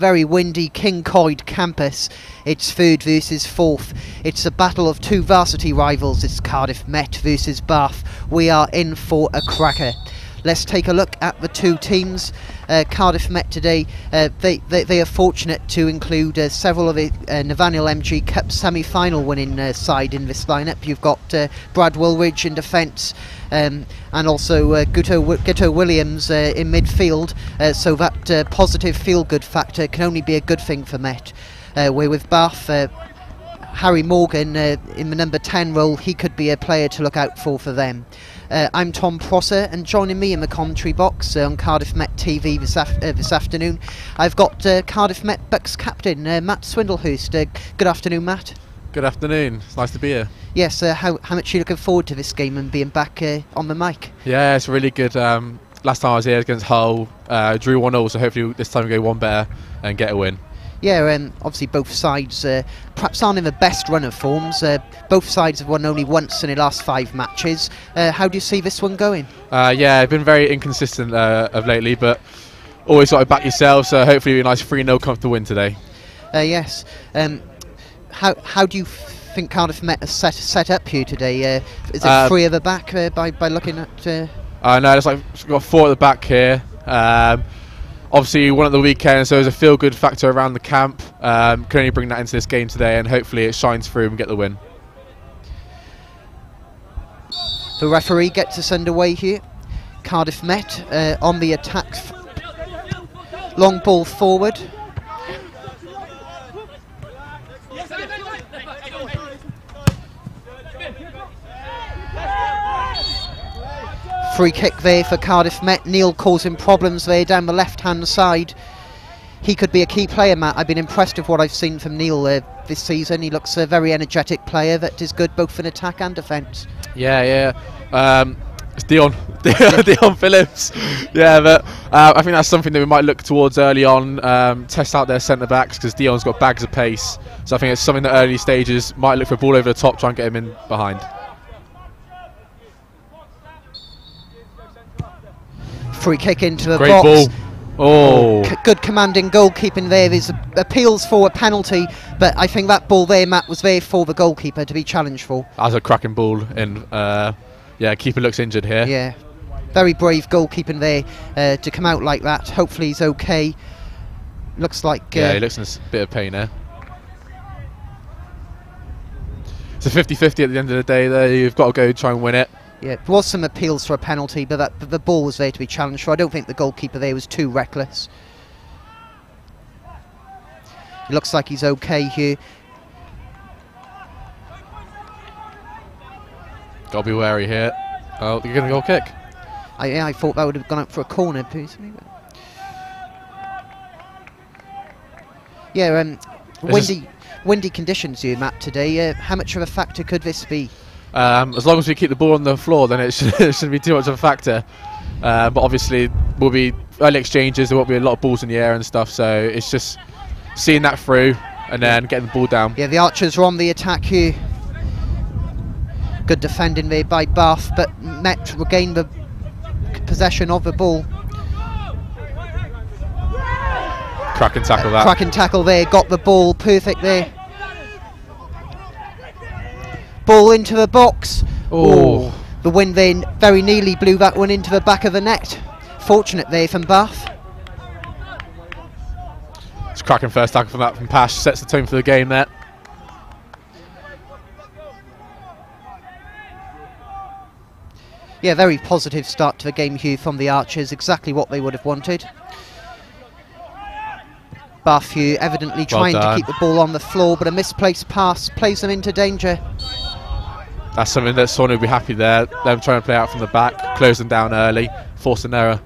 Very windy King Coyd campus. It's third versus fourth. It's a battle of two varsity rivals. It's Cardiff Met versus Bath. We are in for a cracker. Let's take a look at the two teams. Cardiff Met today, they are fortunate to include several of the Nathaniel MG Cup semi-final winning side in this lineup. You've got Brad Woolridge in defence and also Gutto Williams in midfield, so that positive feel-good factor can only be a good thing for Met. We're with Bath. Harry Morgan in the number 10 role, he could be a player to look out for them. I'm Tom Prosser, and joining me in the commentary box on Cardiff Met TV this afternoon, I've got Cardiff Met Bucks captain Matt Swindlehurst. Good afternoon, Matt. Good afternoon. It's nice to be here. Yes. How much are you looking forward to this game and being back on the mic? Yeah, it's really good. Last time I was here against Hull, drew 1-0, so hopefully this time we go one better and get a win. Yeah, obviously both sides perhaps aren't in the best run of forms. Both sides have won only once in the last 5 matches. How do you see this one going? Yeah, I've been very inconsistent of lately, but always got to back yourself, so hopefully a nice 3-0 comfortable win today. Yes. How do you think Cardiff Met are set up here today? Is it 3 at the back by looking at... No, it's like we've got 4 at the back here. Obviously won at the weekend, so there's a feel-good factor around the camp. Can only bring that into this game today, and hopefully it shines through and we get the win. The referee gets us underway here. Cardiff Met on the attack. Long ball forward. Free kick there for Cardiff Met. Neil causing problems there down the left-hand side. He could be a key player, Matt. I've been impressed with what I've seen from Neil this season. He looks a very energetic player that is good both in attack and defence. Yeah. It's Dion Phillips. Yeah, but I think that's something that we might look towards early on, test out their centre-backs, because Dion's got bags of pace. So I think it's something that early stages might look for a ball over the top, try and get him in behind. Free kick into the Great box. Ball. Good commanding goalkeeping there. There's appeals for a penalty, but I think that ball there, Matt, was there for the goalkeeper to be challenged for. That was a cracking ball, and yeah, keeper looks injured here. Yeah, very brave goalkeeping there to come out like that. Hopefully he's okay. Looks like... yeah, he looks in a bit of pain there. It's a 50-50 at the end of the day there. You've got to go try and win it. Yeah, there was some appeals for a penalty, but the ball was there to be challenged for. I don't think the goalkeeper there was too reckless. It looks like he's okay here. Got to be wary here. Oh, you're going to go kick. I thought that would have gone up for a corner, personally. Yeah, windy conditions here, Matt, today. How much of a factor could this be? As long as we keep the ball on the floor, then it shouldn't be too much of a factor. But obviously, will be early exchanges. There won't be a lot of balls in the air and stuff. So it's just seeing that through and then getting the ball down. Yeah, the Archers are on the attack here. Good defending there by Bath, but Met regained the possession of the ball. Cracking tackle that. Cracking tackle there. Got the ball perfect there. Ball into the box. Oh, the wind then very nearly blew that one into the back of the net. Fortunate there from Bath. It's a cracking first tackle from that from Pash. Sets the tone for the game there. Yeah, very positive start to the game here from the Archers. Exactly what they would have wanted. Bath here evidently trying to keep the ball on the floor, but a misplaced pass plays them into danger. That's something that Son would be happy there. Them trying to play out from the back, close them down early, force an error.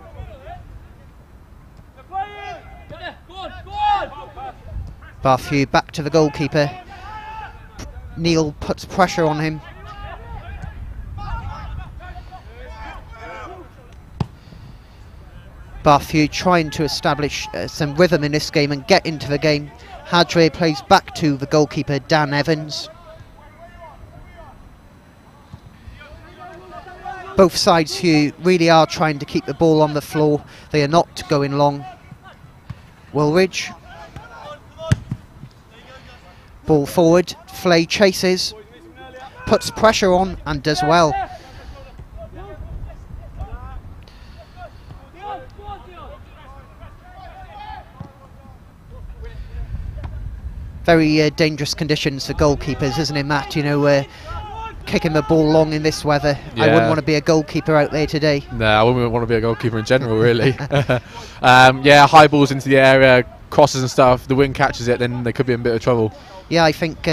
Bath here back to the goalkeeper. Neil puts pressure on him. Bath here trying to establish some rhythm in this game and get into the game. Hadre plays back to the goalkeeper Dan Evans. Both sides here really are trying to keep the ball on the floor. They are not going long. Woolridge Ball forward, Flay chases, puts pressure on and does well. Very dangerous conditions for goalkeepers, isn't it, Matt? You know, kicking the ball long in this weather. Yeah. I wouldn't want to be a goalkeeper out there today. No, I wouldn't want to be a goalkeeper in general, really. Yeah, high balls into the area, crosses and stuff. The wind catches it, then they could be in a bit of trouble. Yeah, I think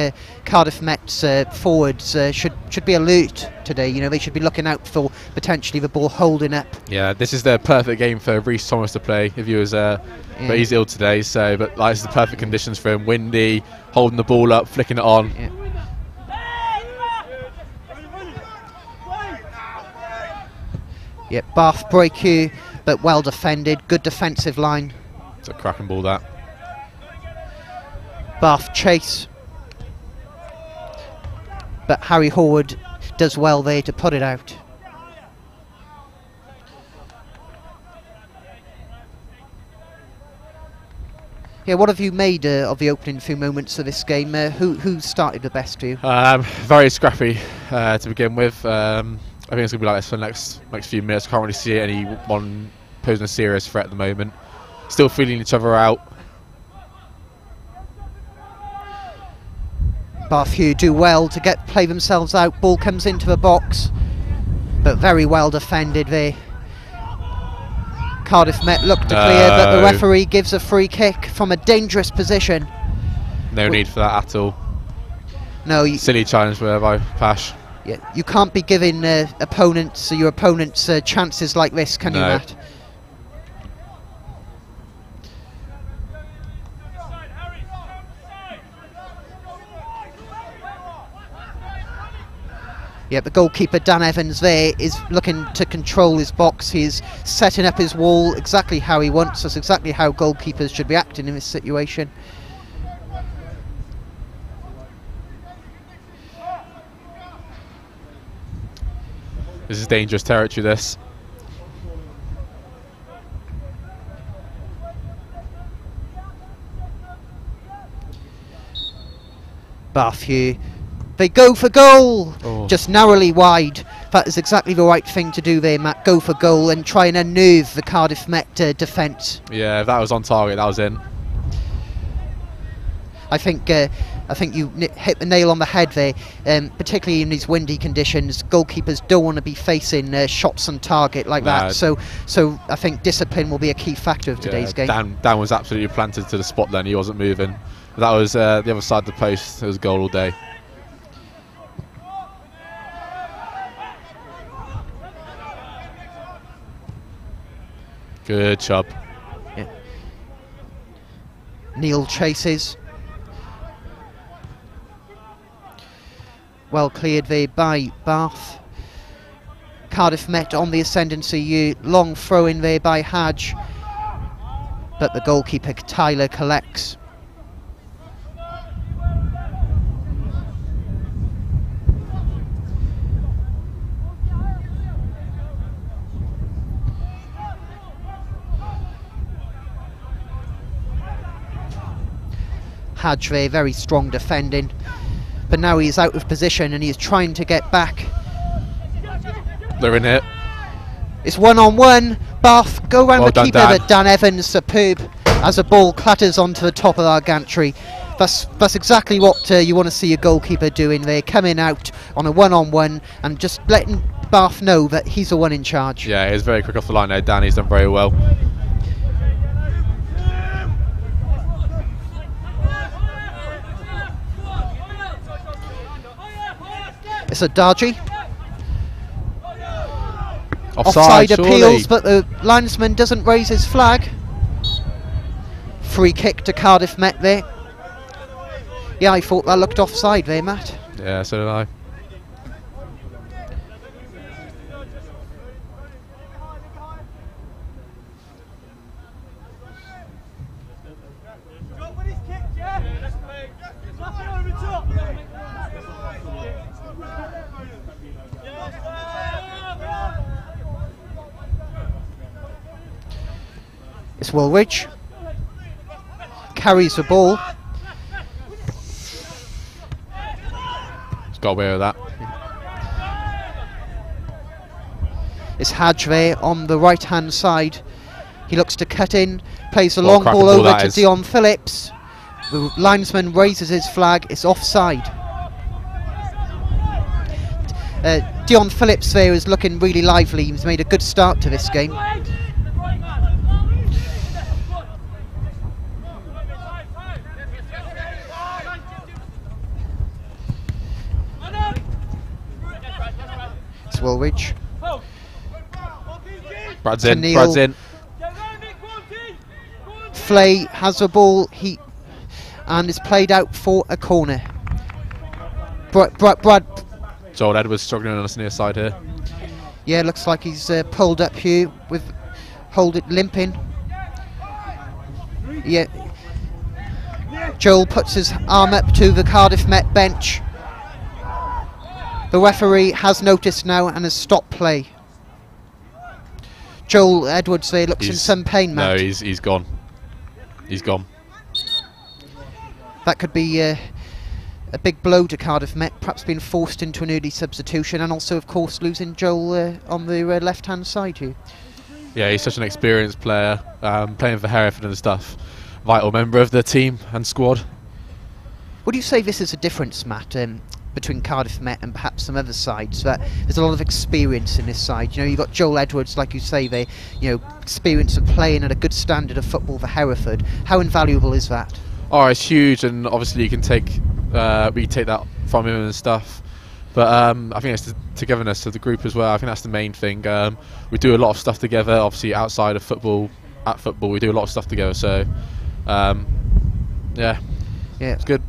Cardiff Met's forwards should be alert today. You know, they should be looking out for potentially the ball holding up. Yeah, this is the perfect game for Reece Thomas to play if he was. But he's ill today, so but like, it's the perfect conditions for him. Windy, holding the ball up, flicking it on. Yeah. Yeah, Bath break here, but well defended. Good defensive line. It's a cracking ball, that. Bath chase, but Harry Horwood does well there to put it out. Yeah, what have you made of the opening few moments of this game? Who started the best for you? Very scrappy to begin with. I think it's going to be like this for the next few minutes. Can't really see anyone posing a serious threat at the moment. Still feeling each other out. Bath Hugh do well to play themselves out. Ball comes into the box, but very well defended there. Cardiff Met look to clear, but the referee gives a free kick from a dangerous position. No need for that at all. No, silly challenge there by Pash. Yeah, you can't be giving your opponents chances like this, can you, Matt? Yeah, the goalkeeper Dan Evans there is looking to control his box. He's setting up his wall exactly how he wants. That's exactly how goalkeepers should be acting in this situation. This is dangerous territory, this. Bath Hugh. They go for goal! Oh. Just narrowly wide. That is exactly the right thing to do there, Matt. Go for goal and try and unnerve the Cardiff Met defence. Yeah, if that was on target, that was in. I think you hit the nail on the head there, particularly in these windy conditions. Goalkeepers don't want to be facing shots on target like that. So I think discipline will be a key factor of today's game. Dan was absolutely planted to the spot then. He wasn't moving. If that was the other side of the post. It was a goal all day. Good job. Yeah. Neil chases. Well cleared there by Bath. Cardiff Met on the ascendancy. Long throw in there by Hadge, but the goalkeeper Tyler collects. Hadge there, very strong defending, but now he is out of position and he is trying to get back. They're in it. It's 1-on-1. Bath go round the keeper, but Dan Evans superb as the ball clatters onto the top of our gantry. That's exactly what you want to see a goalkeeper doing there, coming out on a 1-on-1 and just letting Bath know that he's the one in charge. Yeah, he's very quick off the line there, Dan. He's done very well. It's a dodgy. Offside appeals, but the linesman doesn't raise his flag. Free kick to Cardiff Met there. Yeah, I thought that looked offside there, Matt. Yeah, so did I. It's Woolwich. Carries the ball. got away with that. It's Hadj there on the right hand side. He looks to cut in, plays the What a long cracking ball ball over that to is. Dion Phillips. The linesman raises his flag, it's offside. Dion Phillips there is looking really lively, he's made a good start to this game. It's Woolwich. Brad's in. Neil. Brad's in. Flay has the ball, and is played out for a corner. Brad, Joel Edwards struggling on the near side here. yeah, looks like he's pulled up here with limping. Yeah, Joel puts his arm up to the Cardiff Met bench. The referee has noticed now and has stopped play. Joel Edwards there looks in some pain, Matt. No, he's gone. He's gone. That could be a big blow to Cardiff Met, perhaps being forced into an early substitution, and also, of course, losing Joel on the left-hand side here. Yeah, he's such an experienced player, playing for Hereford and stuff. Vital member of the team and squad. Would you say this is a difference, Matt, between Cardiff Met and perhaps some other sides? That there's a lot of experience in this side. You know, you've got Joel Edwards, like you say, they, you know, experience of playing at a good standard of football for Hereford. How invaluable is that? Oh, it's huge, and obviously you can take we can take that from him and stuff. But I think it's the togetherness of the group as well. I think that's the main thing. We do a lot of stuff together. Obviously, outside of football, at football, we do a lot of stuff together. So, yeah, it's good.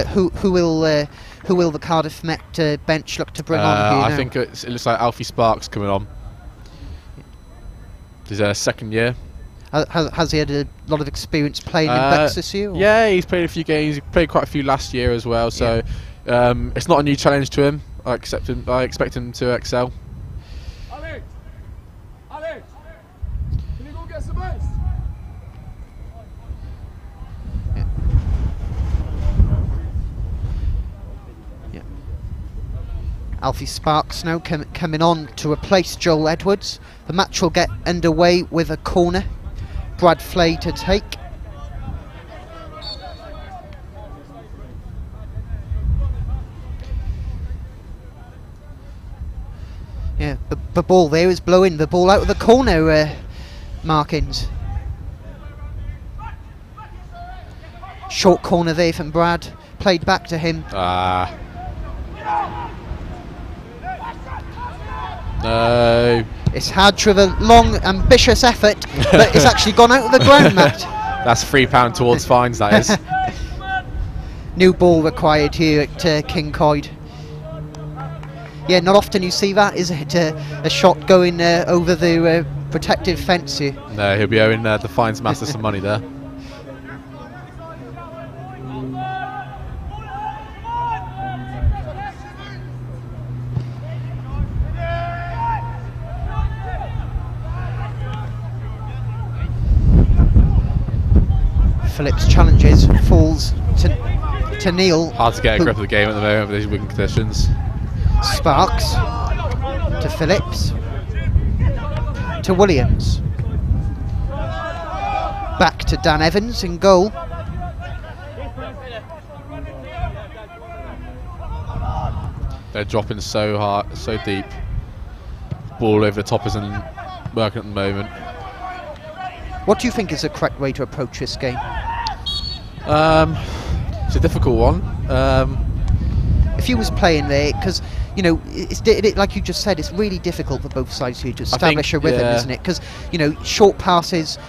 Who will the Cardiff Met bench look to bring on here now? I think it looks like Alfie Sparks coming on. He's second year. Has he had a lot of experience playing in Bucks this year? Or? Yeah, he's played a few games. He played quite a few last year as well. So it's not a new challenge to him. I expect him to excel. Alex, can you go get some ice? Yeah. Alfie Sparks now coming on to replace Joel Edwards. The match will get underway with a corner. Brad Flay to take. Yeah, the ball there is blowing the ball out of the corner, Markins. Short corner there from Brad, played back to him. No. It's Hadj with a long, ambitious effort, but it's actually gone out of the ground, Matt. That's £3 towards fines, that is. New ball required here at King Coyd. Yeah, not often you see that, is it? A shot going over the protective fence here. No, he'll be owing the fines master some money there. Phillips challenges, falls to Neil. Hard to get a grip of the game at the moment with these wing conditions. Sparks to Phillips to Williams. Back to Dan Evans in goal. They're dropping so hard, so deep. Ball over the top isn't working at the moment. What do you think is the correct way to approach this game? It's a difficult one. If you was playing there, because you know, like you just said, it's really difficult for both sides here to establish a rhythm, isn't it? Because you know, short passes.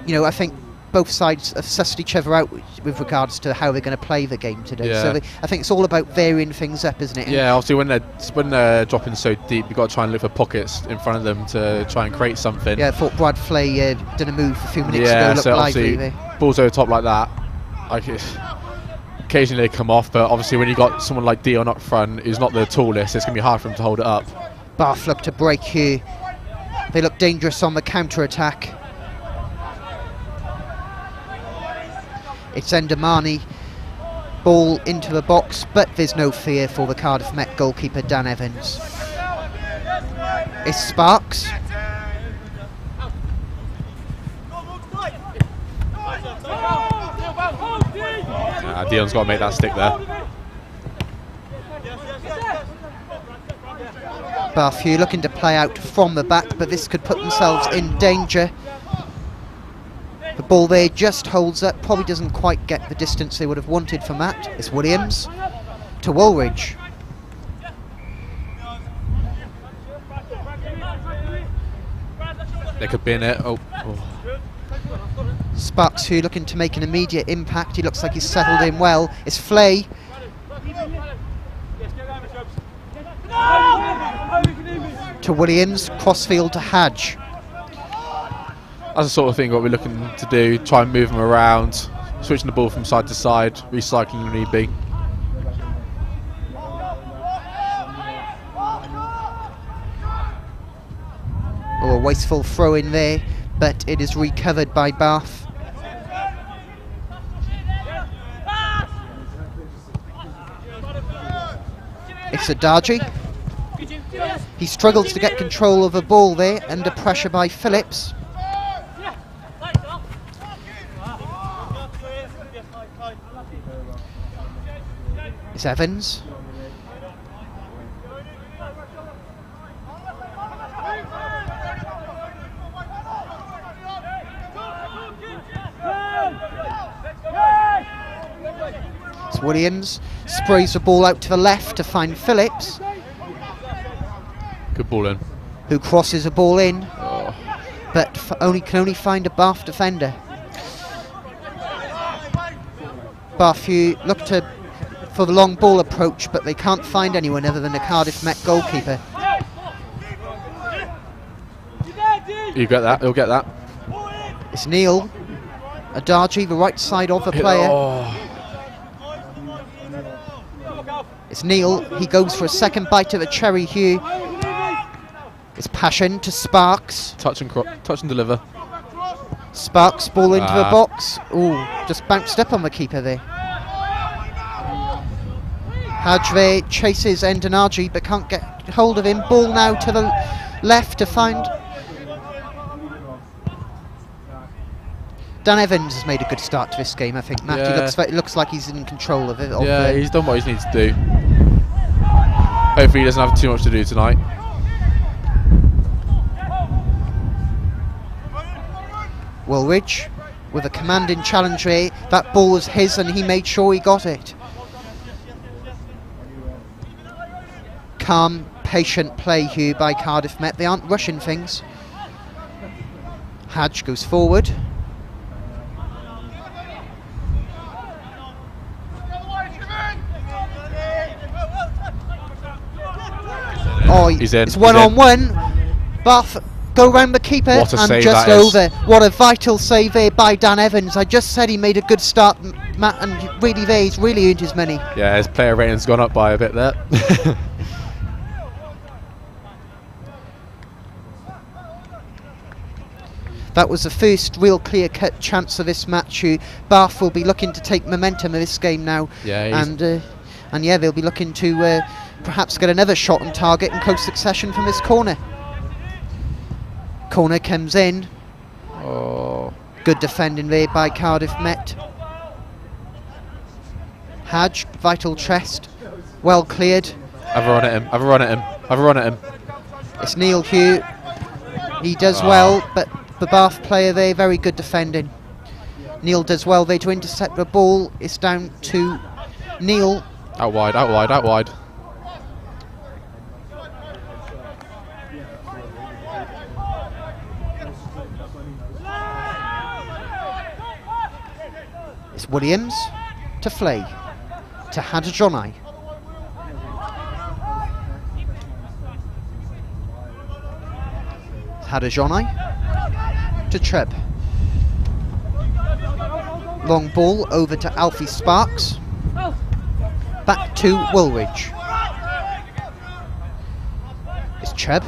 You know, I think both sides have sussed each other out with regards to how they're going to play the game today. Yeah. So I think it's all about varying things up, isn't it? And Yeah, obviously when they're dropping so deep, you've got to try and look for pockets in front of them to try and create something. yeah, I thought Brad Flay did a move a few minutes Yeah, ago, looked so lively obviously there. balls over the top like that. Occasionally they come off, but obviously when you got someone like Dion up front who's not the tallest, it's going to be hard for him to hold it up. Bath look to break here. They look dangerous on the counter-attack. It's Endamani Ball into the box, but there's no fear for the Cardiff Met goalkeeper Dan Evans. It's Sparks. Dion's got to make that stick there. Bath looking to play out from the back, but this could put themselves in danger. The ball there just holds up, probably doesn't quite get the distance they would have wanted from that. It's Williams to Woolridge. They could bin it. Oh. Sparks who looking to make an immediate impact. He looks like he's settled in well. It's Flay. To Williams, crossfield to Hadge. That's the sort of thing what we're looking to do. Try and move them around, switching the ball from side to side, recycling when need be. Oh, a wasteful throw in there, but it is recovered by Bath. It's Adaji. He struggles to get control of the ball there, under pressure by Phillips. It's Evans. It's Williams. Sprays the ball out to the left to find Phillips. Good ball in. Who crosses the ball in, but can only find a Bath defender. Bath look for the long ball approach, but they can't find anyone other than the Cardiff Met goalkeeper. You get that, you'll get that. It's Neil. Adaji, the right side of the player. It's Neil. He goes for a second bite of a cherry hue. It's Passion to Sparks. Touch and deliver. Sparks, ball into the box. Ooh, just bounced up on the keeper there. Hadge chases Endanaji but can't get hold of him. Ball now to the left to find... Dan Evans has made a good start to this game, I think, Matt. Yeah. He looks like he's in control of it. Yeah, he's done what he needs to do. Hopefully he doesn't have too much to do tonight. Woolridge with a commanding challenge here. That ball was his and he made sure he got it. Calm, patient play here by Cardiff Met. They aren't rushing things. Hadge goes forward. Oh, he's in. It's one-on-one. Bath go round the keeper and just over. What a vital save there by Dan Evans. I just said he made a good start, Matt, and really there, he's really earned his money. Yeah, his player rating's gone up by a bit there. That was the first real clear-cut chance of this match. Bath will be looking to take momentum of this game now. Yeah, and yeah, they'll be looking to perhaps get another shot on target in close succession from this corner. Corner comes in. Oh. Good defending there by Cardiff Met. Hadge, vital chest, well cleared. Have a run at him, have a run at him, have a run at him. It's Neil Hugh. He does well, but the Bath player there, very good defending. Neil does well there to intercept the ball. It's down to Neil. Out wide, out wide, out wide. It's Williams to Flay to Hadajoni. Hadajoni to Treb. Long ball over to Alfie Sparks. Back to Woolridge. It's Treb.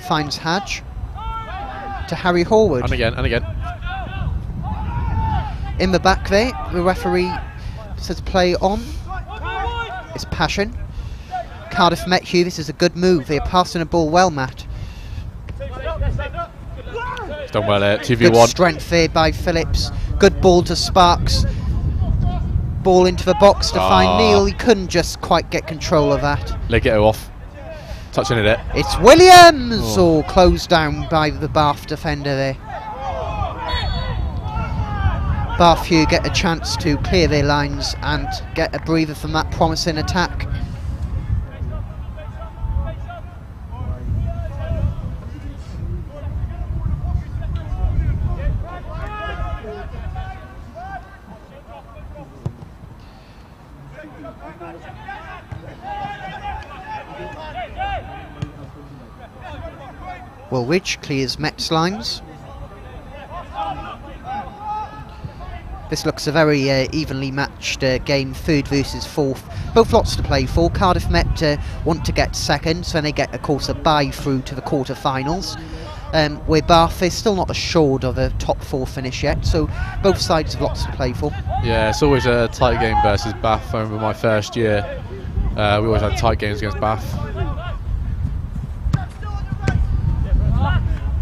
Finds Hadge to Harry Horwood. And again, and again. In the back there, the referee says play on. It's Passion. Cardiff met you. This is a good move. They're passing the ball well, Matt. He's done well there. 2v1. Good strength there by Phillips. Good ball to Sparks. Ball into the box to find Neil. He couldn't just quite get control of that. Leg it off. Touching it. It's Williams! Oh, closed down by the Bath defender there. Bath Hugh get a chance to clear their lines and get a breather from that promising attack. Woolwich clears Met's lines. This looks a very evenly matched game, 3rd versus 4th. Both lots to play for. Cardiff Met want to get second, so they get, of course, a bye through to the quarter-finals. Where Bath is still not assured of a top 4 finish yet, so both sides have lots to play for. Yeah, it's always a tight game versus Bath. I remember my first year, we always had tight games against Bath.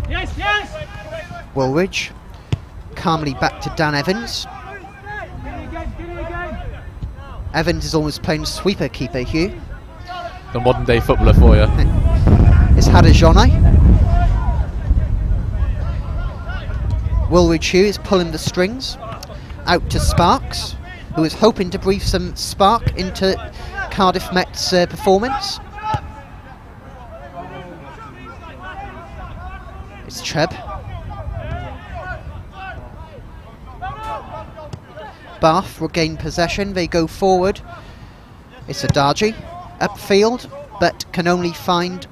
Yes, yes! Woolwich calmly back to Dan Evans. Evans is almost playing sweeper keeper, Hugh. The modern day footballer for you. It's Hadajone. Woolwich Hugh is pulling the strings. Out to Sparks, who is hoping to breathe some spark into Cardiff Met's performance. It's Treb. Bath regain possession, they go forward. It's Adaji, upfield, but can only find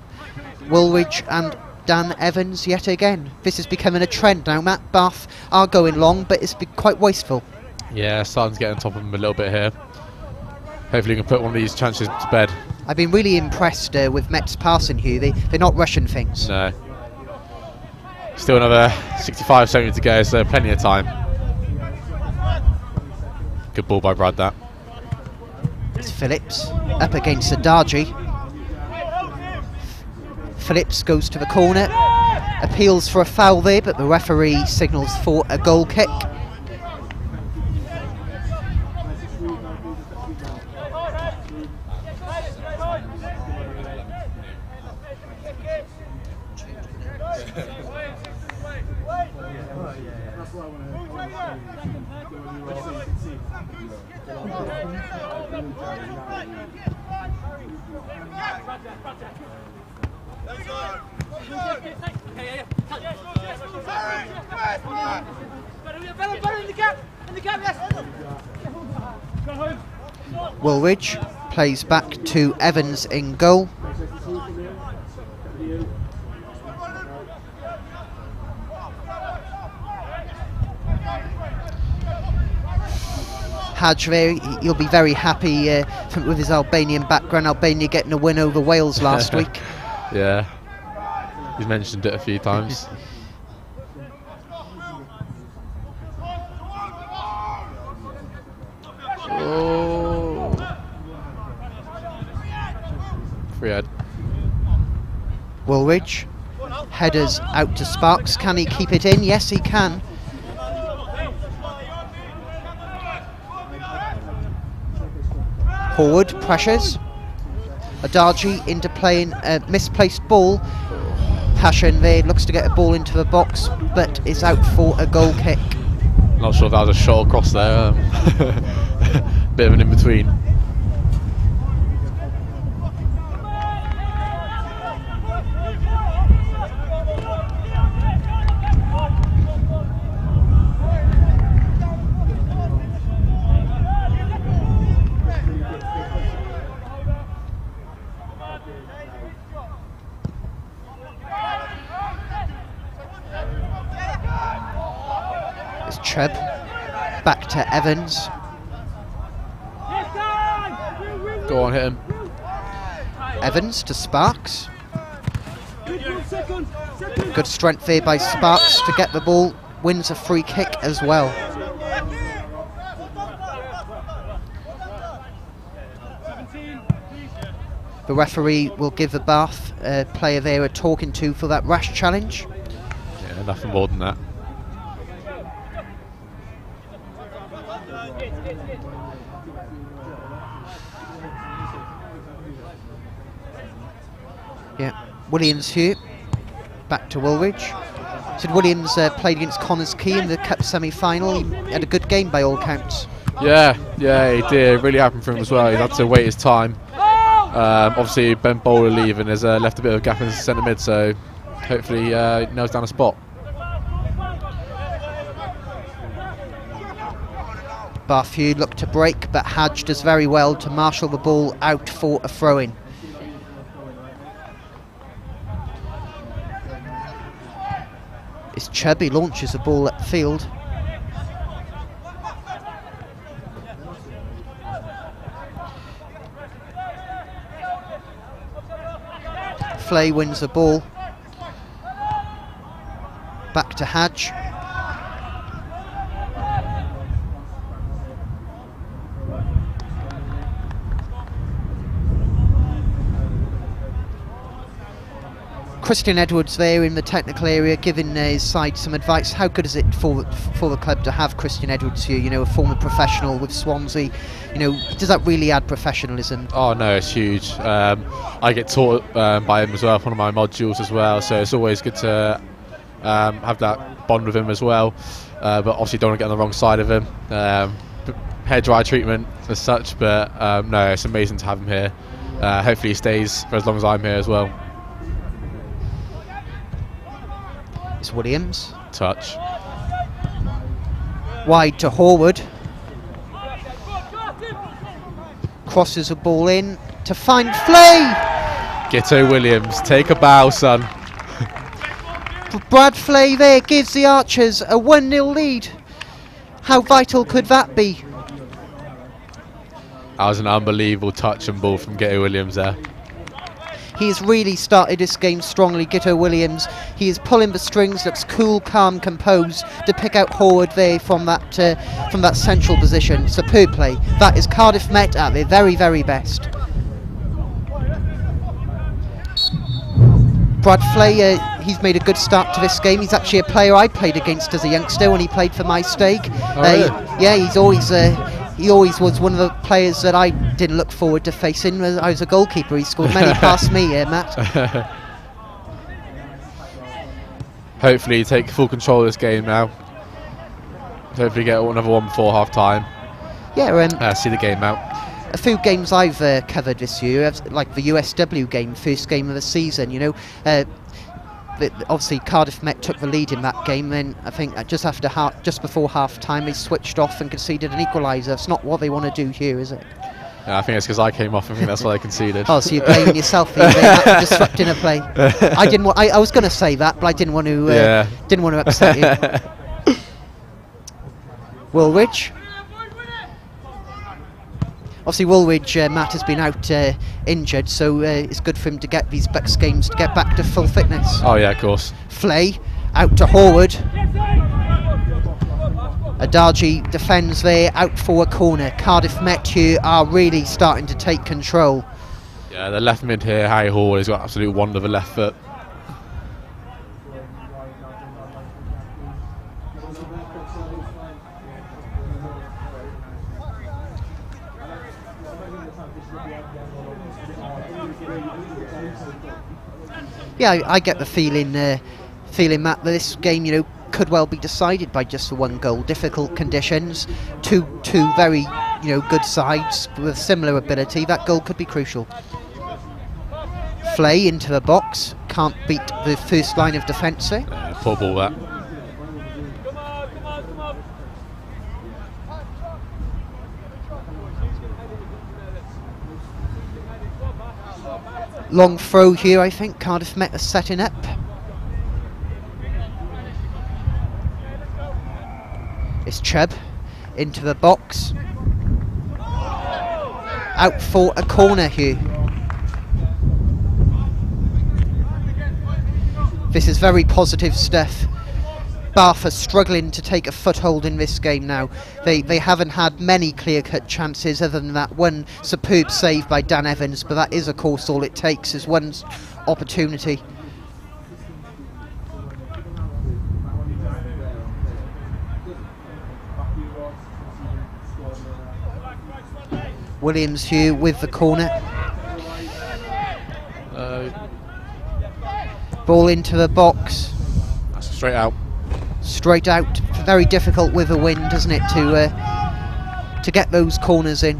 Woolwich and Dan Evans yet again. This is becoming a trend now, Matt. Bath are going long, but it's been quite wasteful. Yeah, starting to get on top of them a little bit here. Hopefully you can put one of these chances to bed. I've been really impressed with Met's passing, Hugh. They're not rushing things. No. Still another 65, 70 to go, so plenty of time. Good ball by Brad, that. It's Phillips up against Adaji. Phillips goes to the corner, appeals for a foul there, but the referee signals for a goal kick. Woolwich plays back to Evans in goal. Hadj there, he'll be very happy with his Albanian background. Albania getting a win over Wales last week. Yeah, he's mentioned it a few times. Oh. Free head. Woolwich, headers out to Sparks. Can he keep it in? Yes, he can. Forward, pressures. Adaji into playing a misplaced ball. Passion there looks to get a ball into the box, but is out for a goal kick. Not sure if that was a shot across there. Bit of an in-between. It's Treb. Back to Evans. Go on, hit him. Evans to Sparks. Good strength there by Sparks to get the ball. Wins a free kick as well. The referee will give the Bath player there a talking to for that rash challenge. Yeah, nothing more than that. Yeah, Williams here, back to Woolwich. Sid Williams played against Connors Key in the Cup semi-final. He had a good game by all counts. Yeah, he did. Really happened for him as well. He had to wait his time. Obviously, Ben Bowler leaving has left a bit of a gap in the centre mid, so hopefully he nails down a spot. Barthew looked to break, but Hadge does very well to marshal the ball out for a throw-in. It's Chubb, he launches the ball upfield. Flay wins the ball. Back to Hadge. Christian Edwards there in the technical area giving his side some advice. How good is it for the club to have Christian Edwards here, you know, a former professional with Swansea? You know, does that really add professionalism? Oh no, it's huge. I get taught by him as well, one of my modules as well, so it's always good to have that bond with him as well. But obviously don't want to get on the wrong side of him. Hair dry treatment as such, but no, it's amazing to have him here. Hopefully he stays for as long as I'm here as well. It's Williams. Touch. Wide to Horwood. Crosses the ball in to find Flay. Ghetto Williams, take a bow, son. Brad Flay there gives the Archers a 1-0 lead. How vital could that be? That was an unbelievable touch and ball from Ghetto Williams there. He has really started this game strongly, Ghetto Williams. He is pulling the strings, looks cool, calm, composed to pick out Horwood there from that central position. Superb play. That is Cardiff Met at their very, very best. Brad Flay, he's made a good start to this game. He's actually a player I played against as a youngster when he played for my stake. Oh, really? Yeah, he always was one of the players that I didn't look forward to facing. I was a goalkeeper. He scored many past me, Matt. Hopefully take full control of this game now. Hopefully get another one before half time. Yeah, see the game out. A few games I've covered this year, like the USW game, first game of the season, you know. Obviously Cardiff Met took the lead in that game, then I think just before half time they switched off and conceded an equaliser. It's not what they want to do here, is it? Yeah, I think it's because I came off. I think that's why they conceded. Oh, so you're blaming yourself here, disrupting a play. I was going to say that, but I didn't want to upset you. Woolwich. Obviously Woolwich, Matt has been out injured, so it's good for him to get these Bucks games to get back to full fitness. Oh yeah, of course. Flay out to Horwood. Adaji defends there, out for a corner. Cardiff Met here are really starting to take control. Yeah, the left mid here, Harry Hall, has got absolute wonder of a left foot. Yeah, I get the feeling, Matt, that this game, you know, could well be decided by just the one goal. Difficult conditions, two very, you know, good sides with similar ability. That goal could be crucial. Flay into the box, can't beat the first line of defence there. Poor ball that. Long throw here, I think. Cardiff Met are setting up. It's Chubb into the box. Out for a corner here. This is very positive stuff. Bath are struggling to take a foothold in this game now. They haven't had many clear-cut chances other than that one superb save by Dan Evans, but that is of course all it takes is one opportunity. Williams Hugh with the corner. Ball into the box. That's straight out. Straight out. Very difficult with the wind, isn't it, to get those corners in.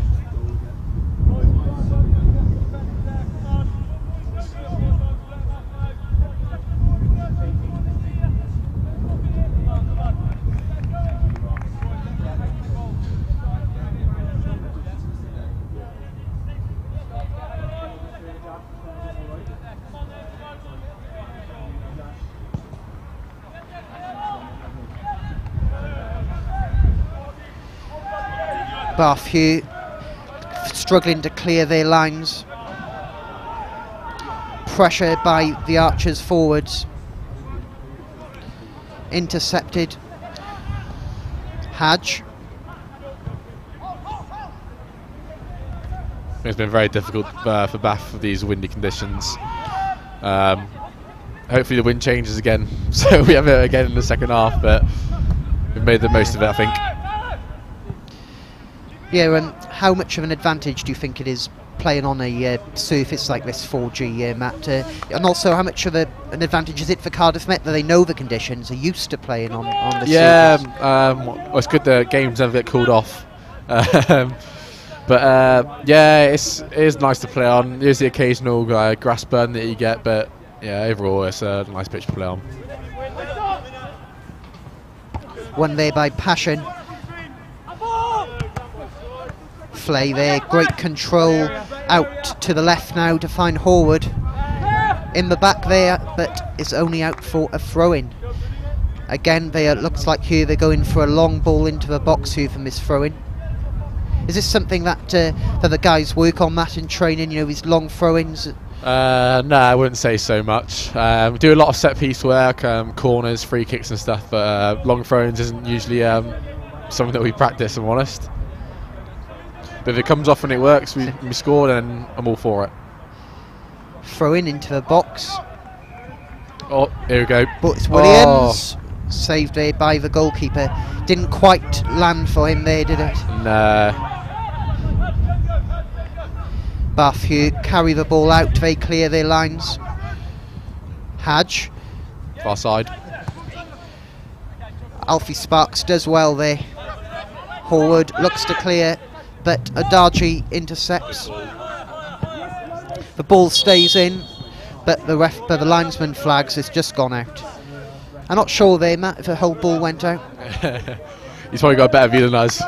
Bath Hugh struggling to clear their lines. Pressure by the Archers forwards. Intercepted. Hadge. It's been very difficult for Bath with these windy conditions. Hopefully the wind changes again, so we have it again in the second half, but we've made the most of it, I think. Yeah, how much of an advantage do you think it is playing on a surface like this 4G, Matt? And also, how much of an advantage is it for Cardiff Met that they know the conditions, are used to playing on the surface? Yeah, it's good the games never get called off. But yeah, it is nice to play on. There's the occasional grass burn that you get, but yeah, overall it's a nice pitch to play on. Won there by Passion. Flay there, great control out to the left now to find Horwood in the back there, but it's only out for a throw-in. Again, looks like here they're going for a long ball into the box here from this throw-in. Is this something that the guys work on, Matt, in training, you know, these long throw-ins? No, I wouldn't say so much. We do a lot of set-piece work, corners, free kicks and stuff, but long throw-ins isn't usually something that we practice, if I'm honest. But if it comes off and it works, we score, then I'm all for it. Throw in into the box. Oh, here we go. But it's Williams. Oh. Saved there by the goalkeeper. Didn't quite land for him there, did it? No. Bath Hugh carry the ball out. They clear their lines. Hadge. Far side. Alfie Sparks does well there. Horwood looks to clear, but Adaji intercepts. The ball stays in, but the linesman flags it's just gone out. I'm not sure there, Matt, if the whole ball went out. He's probably got a better view than us.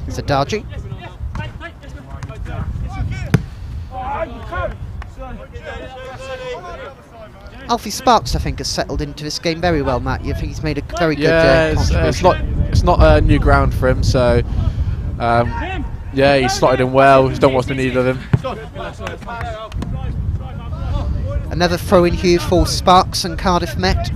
It's Adaji. Alfie Sparks, I think, has settled into this game very well, Matt. You think he's made a very good contribution? It's not new ground for him, so yeah, he's slotted in well. He's done what's been needed of him. Another throw-in here for Sparks and Cardiff Met.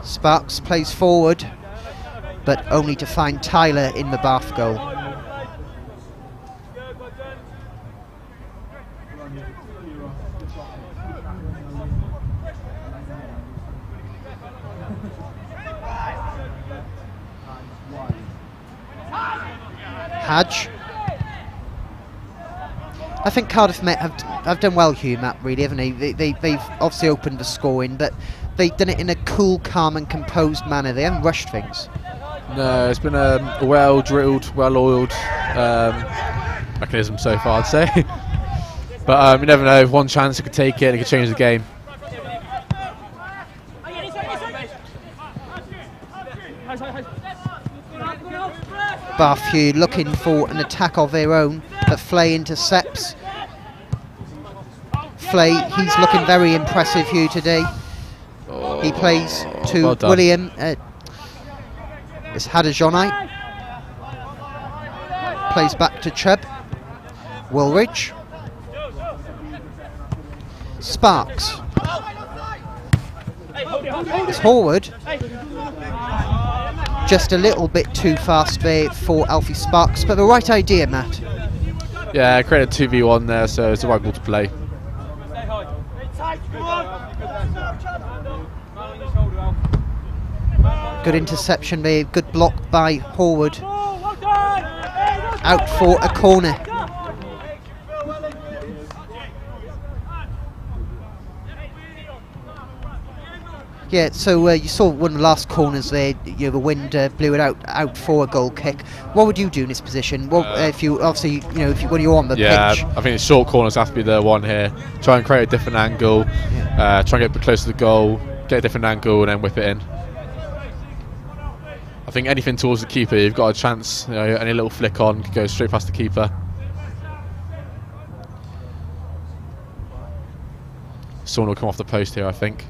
Sparks plays forward, but only to find Tyler in the Bath goal. Hadge. I think Cardiff Met have done well, Hugh, Matt, really, haven't they? They've obviously opened the scoring, but they've done it in a cool, calm and composed manner. They haven't rushed things. No, it's been a well-drilled, well-oiled mechanism so far, I'd say. But you never know, one chance it could take it and it could change the game. Bath Hugh looking for an attack of their own, but Flay intercepts. Flay, he's looking very impressive, Hugh, today. He plays to well done. William. It's Hadajoni. Plays back to Chubb. Woolridge. Sparks. It's Horwood. Just a little bit too fast there for Alfie Sparks, but the right idea, Matt. Yeah, created 2v1 there, so it's the right ball to play. Good interception there, good block by Horwood. Out for a corner. Yeah, so you saw one of the last corners there. You know, the wind blew it out for a goal kick. What would you do in this position? Well, if you obviously, you know, when you're on the pitch. I think the short corners have to be the one here. Try and create a different angle. Try and get a bit closer to the goal. Get a different angle and then whip it in. I think anything towards the keeper, you've got a chance. You know, any little flick on could go straight past the keeper. Someone will come off the post here, I think.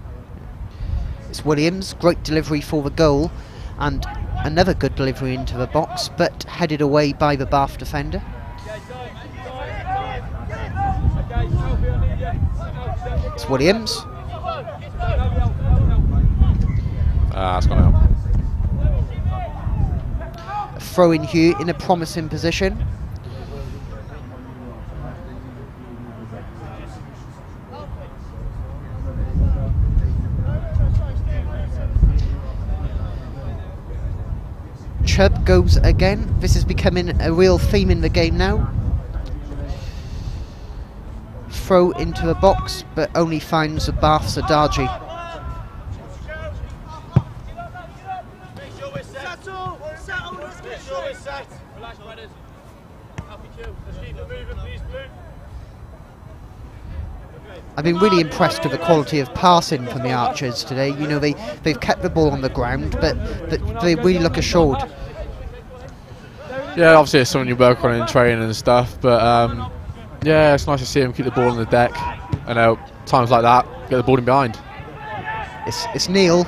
It's Williams, great delivery for the goal, and another good delivery into the box, but headed away by the Bath defender. It's Williams. It's gone out. A throw in here in a promising position. Chubb goes again. This is becoming a real theme in the game now. Throw into the box, but only finds the Bath's Adaji. I've been really impressed with the quality of passing from the Archers today. You know, they've kept the ball on the ground, but they really look assured. Yeah, obviously it's something you work on in training and stuff, but yeah, it's nice to see him keep the ball on the deck. I know times like that, get the ball in behind. It's Neil.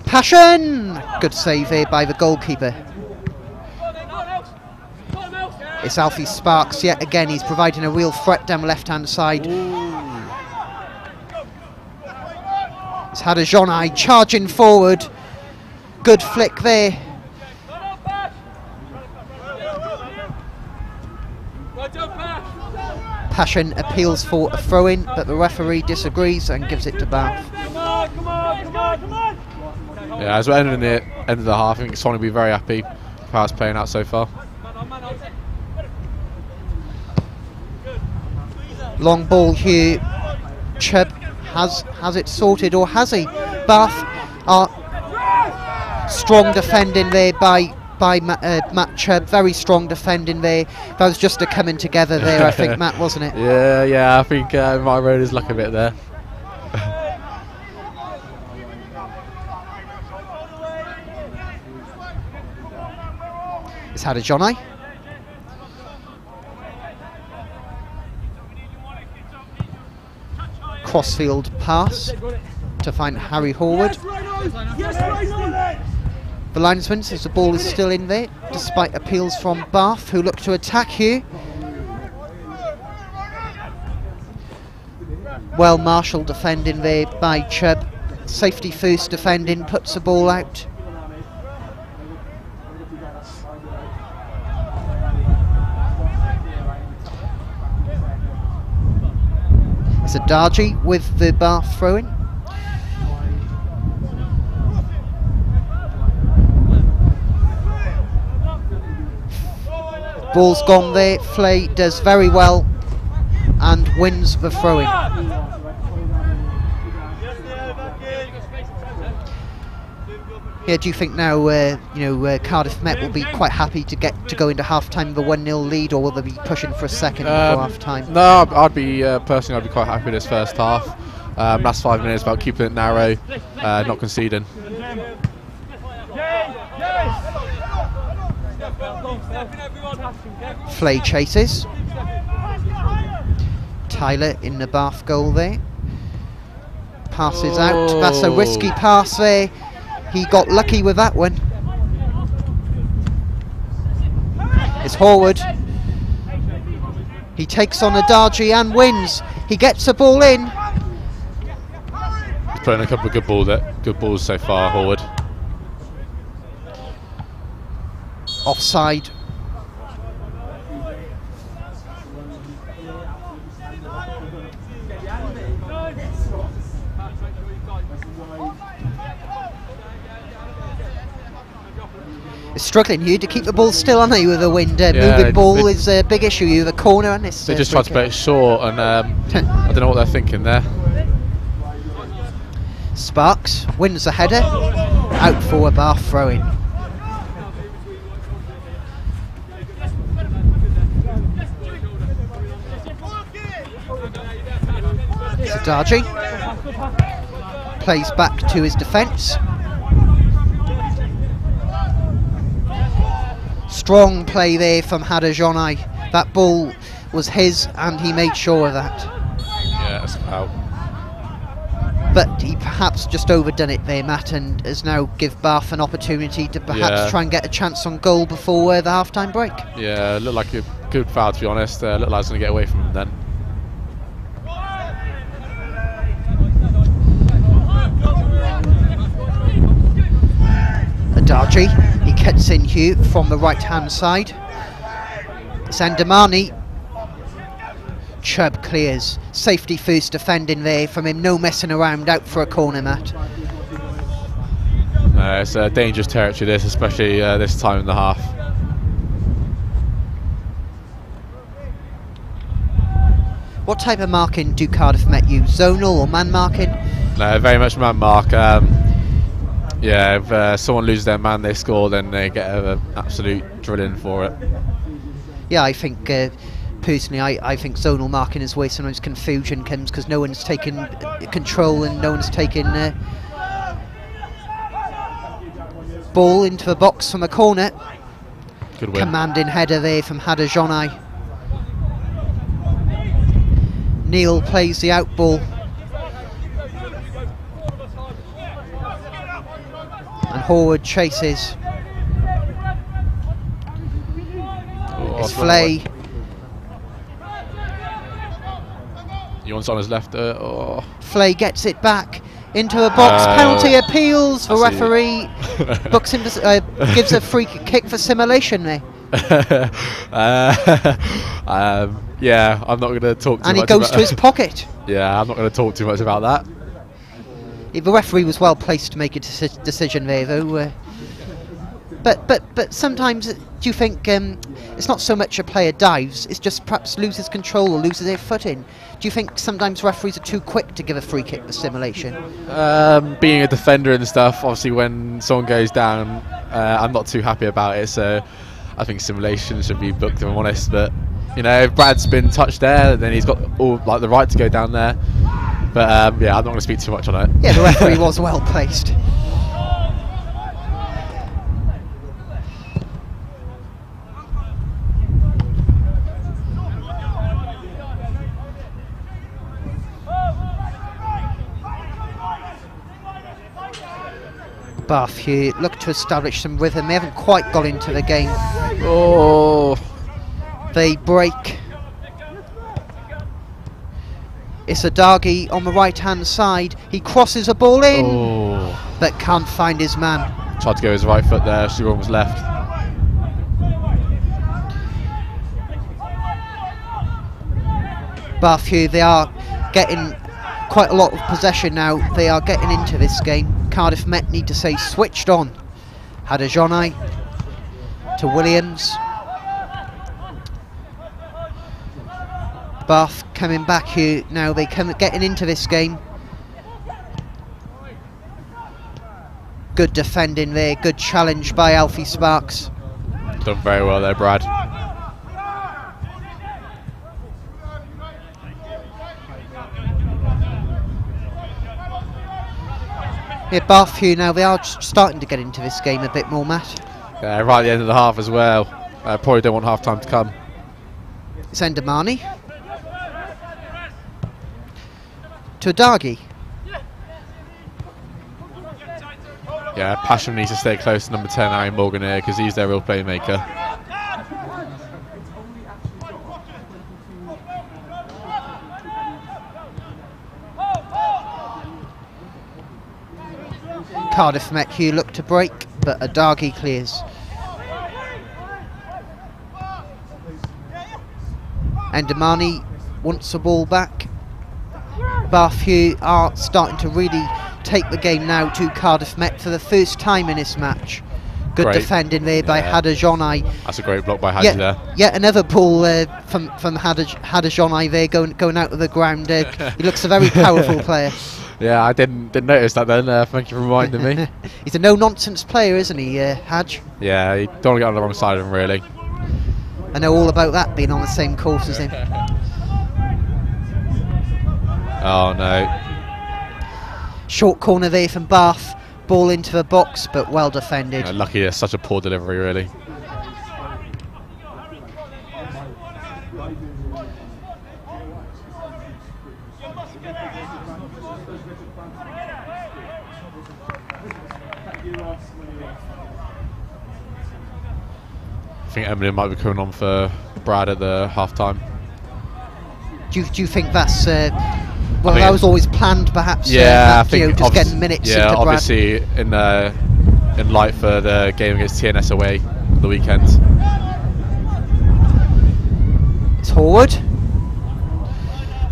Passion! Good save here by the goalkeeper. It's Alfie Sparks yet again. He's providing a real threat down the left-hand side. It's Hadajoni charging forward. Good flick there. Passion appeals for a throw-in, but the referee disagrees and gives it to Bath. Yeah, as we're ending the end of the half, I think Sonny will be very happy with how it's playing out so far. Long ball here. Chubb has it sorted, or has he? Bath are strong defending there by Matt Chubb. Very strong defending there. That was just a coming together there, I think, Matt, wasn't it? Yeah, I think my road is luck a bit there. It's Hadajoni. Crossfield pass to find Harry Horwood. The linesman says the ball is still in there, despite appeals from Bath, who look to attack here. Well marshalled defending there by Chubb. Safety first defending, puts the ball out. It's Adaji with the Bath throw-in. Ball's gone there. Flay does very well and wins the throw-in. Yeah, do you think now, Cardiff Met will be quite happy to go into half-time with a 1-0 lead, or will they be pushing for a second before half-time? No, I'd be personally, I'd be quite happy with this first half. Last 5 minutes about keeping it narrow, not conceding. Flay chases. Tyler in the Bath goal there. Passes out. That's a risky pass there. He got lucky with that one. Here's Horwood. He takes on Adarji and wins. He gets the ball in. He's playing a couple of good balls so far, Horwood. Offside. Struggling here to keep the ball still, aren't they, with the wind? Moving ball is a big issue. You have a corner and this. They just tried to play it short, and I don't know what they're thinking there. Sparks wins the header, out for a Bath throw-in. Darji plays back to his defence. Strong play there from Hadajonai. That ball was his and he made sure of that. Yeah, that's out. But he perhaps just overdone it there, Matt, and has now give Bath an opportunity to perhaps try and get a chance on goal before the half-time break. Yeah, looked like a good foul, to be honest. Looked like I was going to get away from him then. Adarji, he gets in here from the right-hand side. Sandamani. Chubb clears. Safety first defending there from him. No messing around. Out for a corner, Matt. It's a dangerous territory, this, especially this time in the half. What type of marking do Cardiff Met use? Zonal or man marking? No, very much man mark. Yeah, if someone loses their man, they score, then they get an absolute drilling for it. Yeah, I think personally, I think zonal marking is where sometimes confusion comes because no one's taken control and no one's taken ball into the box from a corner. Good win. Commanding header there from Hadajonai. Neil plays the out ball. And Horwood chases. It's Flay. You're on his left. Flay gets it back into a box. Penalty appeals. The referee books him gives a free kick for simulation there. Yeah, I'm not going to talk too much. And he goes to his pocket. Yeah, I'm not going to talk too much about that. The referee was well placed to make a decision there, though. But sometimes, do you think it's not so much a player dives, it's just perhaps loses control or loses their footing? Do you think sometimes referees are too quick to give a free kick for simulation? Being a defender and stuff, obviously when someone goes down, I'm not too happy about it, so I think simulation should be booked, if I'm honest. But you know, if Brad's been touched there, then he's got all the right to go down there. But yeah, I'm not going to speak too much on it. Yeah, the referee was well placed. Bath here look to establish some rhythm. They haven't quite got into the game. Oh, they break. It's Adagi on the right hand side. He crosses a ball in, but can't find his man. Tried to go his right foot there, she was left. Bath here, they are getting quite a lot of possession now. They are getting into this game. Cardiff Met need to say switched on. Hadajonai to Williams. Bath coming back here now. They come getting into this game. Good defending there. Good challenge by Alfie Sparks. Done very well there, Brad. Yeah, Bath here now. They are starting to get into this game a bit more, Matt. Yeah, right at the end of the half as well. Probably don't want half time to come. It's Endamani. To Adagi. Yeah, Passion needs to stay close to number 10, Aaron Morgan here, because he's their real playmaker. Cardiff Met here look to break, but Adagi clears. Endamani wants the ball back. Bath Hugh are starting to really take the game now to Cardiff Met for the first time in this match. Good Great. defending there by Hadajonai. That's a great block by Hadji there. Yeah, another ball from Hadajonai there going out of the ground. He looks a very powerful player. Yeah, I didn't notice that then. Thank you for reminding me. He's a no-nonsense player, isn't he, Hadj? Yeah, you don't want to get on the wrong side of him, really. I know all about that, being on the same course as him. Oh no. Short corner there from Bath. Ball into the box, but well defended. Lucky it's such a poor delivery, really. I think Emily might be coming on for Brad at the half-time. Do you think that's... well, that was always planned, perhaps. Yeah, I think just getting minutes into Brad. obviously in light for the game against TNS away the weekend. It's Horwood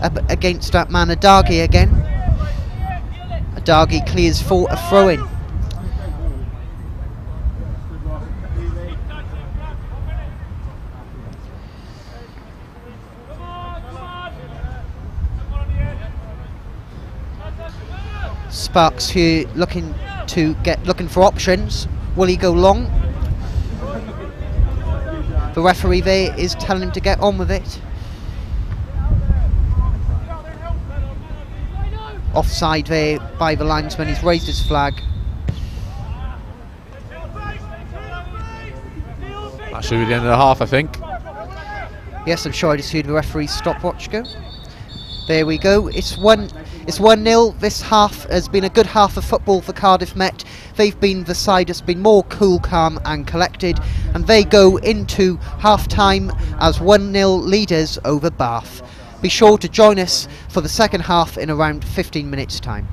up against that man Adagi again. Adagi clears for a throw-in. Sparks here looking for options. Will he go long? The referee there is telling him to get on with it. Offside there by the linesman. He's raised his flag. That should be the end of the half, I think. Yes, I'm sure I just heard the referee's stopwatch go. There we go. It's 1-0. This half has been a good half of football for Cardiff Met. They've been the side that's been more cool, calm and collected, and they go into half-time as 1-0 leaders over Bath. Be sure to join us for the second half in around 15 minutes' time.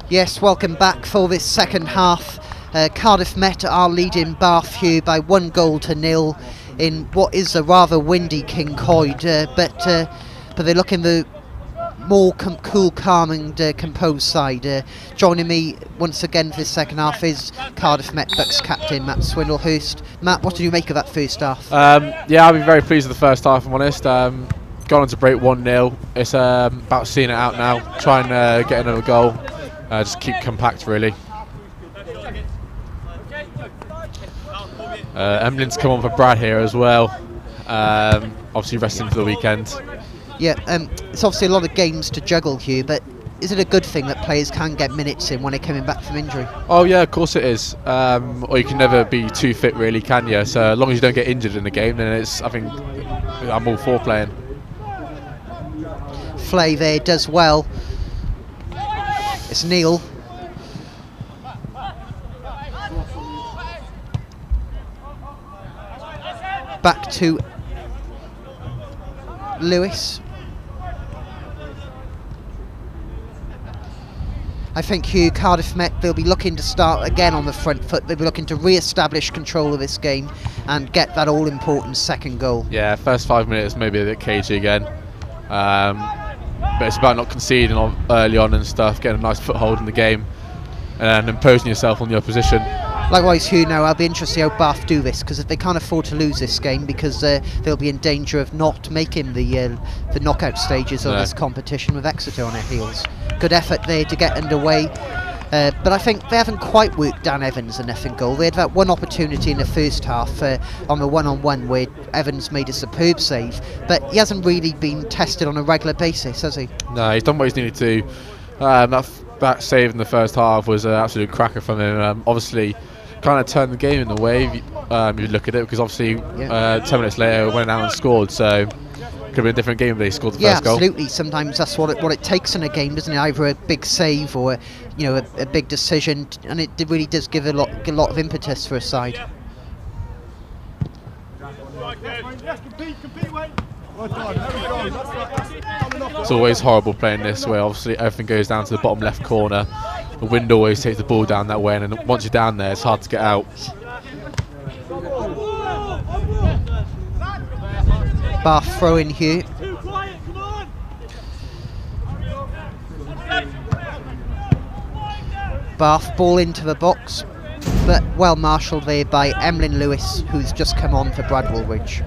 Yes, welcome back for this second half. Cardiff Met are leading Bath Hugh by 1-0 in what is a rather windy King Coyd, but they're looking the more cool, calm and composed side. Joining me once again for this second half is Cardiff Met Bucks captain Matt Swindlehurst. Matt, what did you make of that first half? Yeah, I've been very pleased with the first half, if I'm honest. Gone on to break 1-0. It's about seeing it out now, try and get another goal. Just keep compact, really. Emlyn's come on for Brad here as well. Obviously resting for the weekend. Yeah, it's obviously a lot of games to juggle, Hugh, but is it a good thing that players can get minutes in when they're coming back from injury? Oh yeah, of course it is. Or you can never be too fit, really, can you? So as long as you don't get injured in the game, then I think I'm all for playing. Flay there does well. It's Neil. Back to Lewis. I think Hugh, Cardiff Met, they'll be looking to start again on the front foot. They'll be looking to re-establish control of this game and get that all-important second goal. Yeah, first 5 minutes maybe a bit cagey again. But it's about not conceding early on and stuff, getting a nice foothold in the game and imposing yourself on the opposition. Likewise, Hugh, now I'll be interested to see how Bath do this, because if they can't afford to lose this game, because they'll be in danger of not making the knockout stages of this competition with Exeter on their heels. Good effort there to get underway, but I think they haven't quite worked Dan Evans enough in goal. They had that one opportunity in the first half on the one-on-one where Evans made a superb save, but he hasn't really been tested on a regular basis, has he? No, he's done what he's needed to. That save in the first half was an absolute cracker from him. Obviously kind of turned the game in a way if you look at it, because obviously 10 minutes later went out and scored, so could have been a different game if they scored the first goal. Yeah, absolutely. Sometimes that's what it takes in a game, doesn't it? Either a big save or a big decision, and it really does give a lot of impetus for a side. It's always horrible playing this way. Obviously everything goes down to the bottom left corner. The wind always takes the ball down that way, and then once you're down there it's hard to get out. Bath throw in Hugh. Bath ball into the box, but well marshalled there by Emlyn Lewis, who's just come on for Brad Woolwich.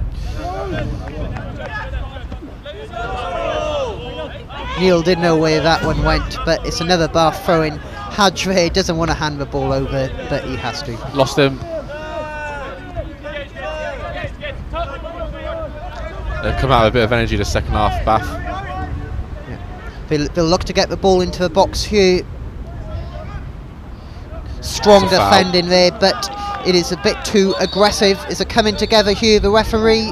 Neil didn't know where that one went, but it's another Bath throw in. Hadre doesn't want to hand the ball over, but he has to. Lost him. They've come out with a bit of energy the second half, Bath. Yeah. They'll look to get the ball into the box. Hugh, strong defending there, but it is a bit too aggressive. Is it coming together, Hugh? The referee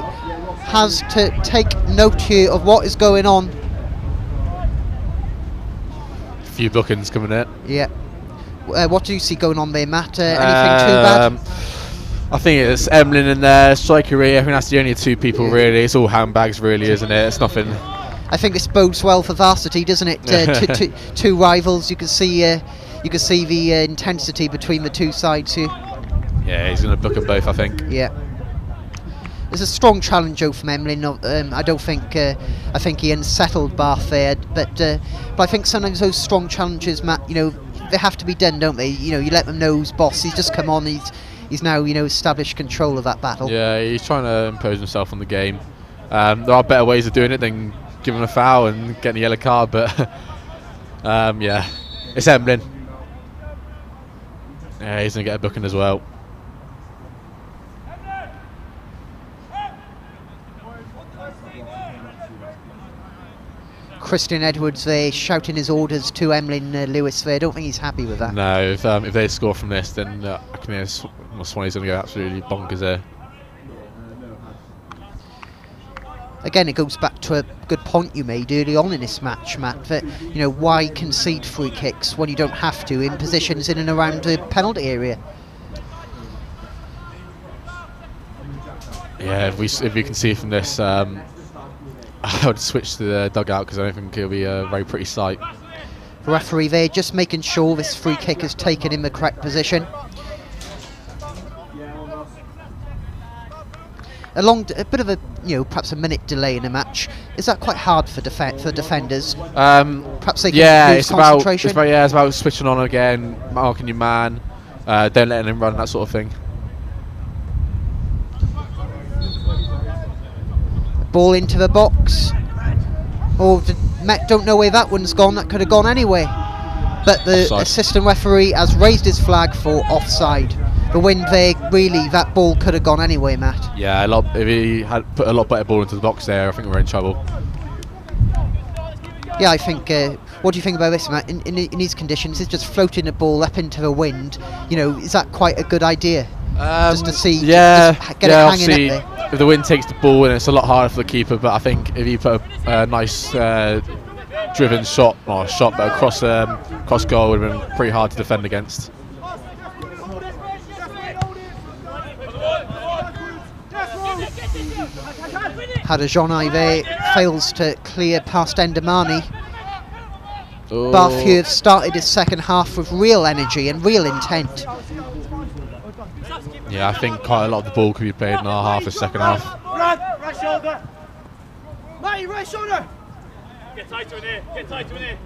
has to take note, Hugh, of what is going on. Few bookings coming in. Yeah. What do you see going on there, Matt? Anything too bad? I think it's Emlyn in there, Strikery. I think that's the only two people really. It's all handbags really, isn't it? It's nothing. I think this bodes well for varsity, doesn't it? Two rivals. You can see the intensity between the two sides here. Yeah, he's going to book them both, I think. Yeah. There's a strong challenge from Emlyn. I think he unsettled Bath there, but I think sometimes those strong challenges, Matt, they have to be done, don't they? You let them know who's boss. He's just come on. He's now established control of that battle. Yeah, he's trying to impose himself on the game. There are better ways of doing it than giving a foul and getting a yellow card, but yeah, it's Emlyn. Yeah, he's going to get a booking as well. Christian Edwards there shouting his orders to Emlyn Lewis there. I don't think he's happy with that. No, if they score from this, then I can hear Swanee's going to go absolutely bonkers there. Again, it goes back to a good point you made early on in this match, Matt, that why concede free kicks when you don't have to in positions in and around the penalty area. Yeah, if we can see from this, I would switch to the dugout because I don't think it'll be a very pretty sight. Referee there just making sure this free kick is taken in the correct position. A bit of a, perhaps a minute delay in a match. Is that quite hard for defenders? Perhaps they can lose concentration. It's about switching on again, marking your man, then letting him run, that sort of thing. Ball into the box. Oh, the Met don't know where that one's gone. That could have gone anywhere. But the Offside. assistant referee has raised his flag for offside. The wind there, really, that ball could have gone anyway, Matt. Yeah, if he had put a lot better ball into the box there, I think we're in trouble. Yeah, I think. What do you think about this, Matt? In these conditions, it's just floating the ball up into the wind. Is that quite a good idea? Just to see, just get it hanging up there. If the wind takes the ball, and it's a lot harder for the keeper. But I think if you put a nice driven shot, or a shot but across goal, it would have been pretty hard to defend against. Hadajoni there fails to clear past Endamani. Bath have started his second half with real energy and real intent. Yeah, I think quite a lot of the ball could be played in our half, the second half. Right shoulder. Matty, right shoulder. Get tighter in here. Get tighter in here.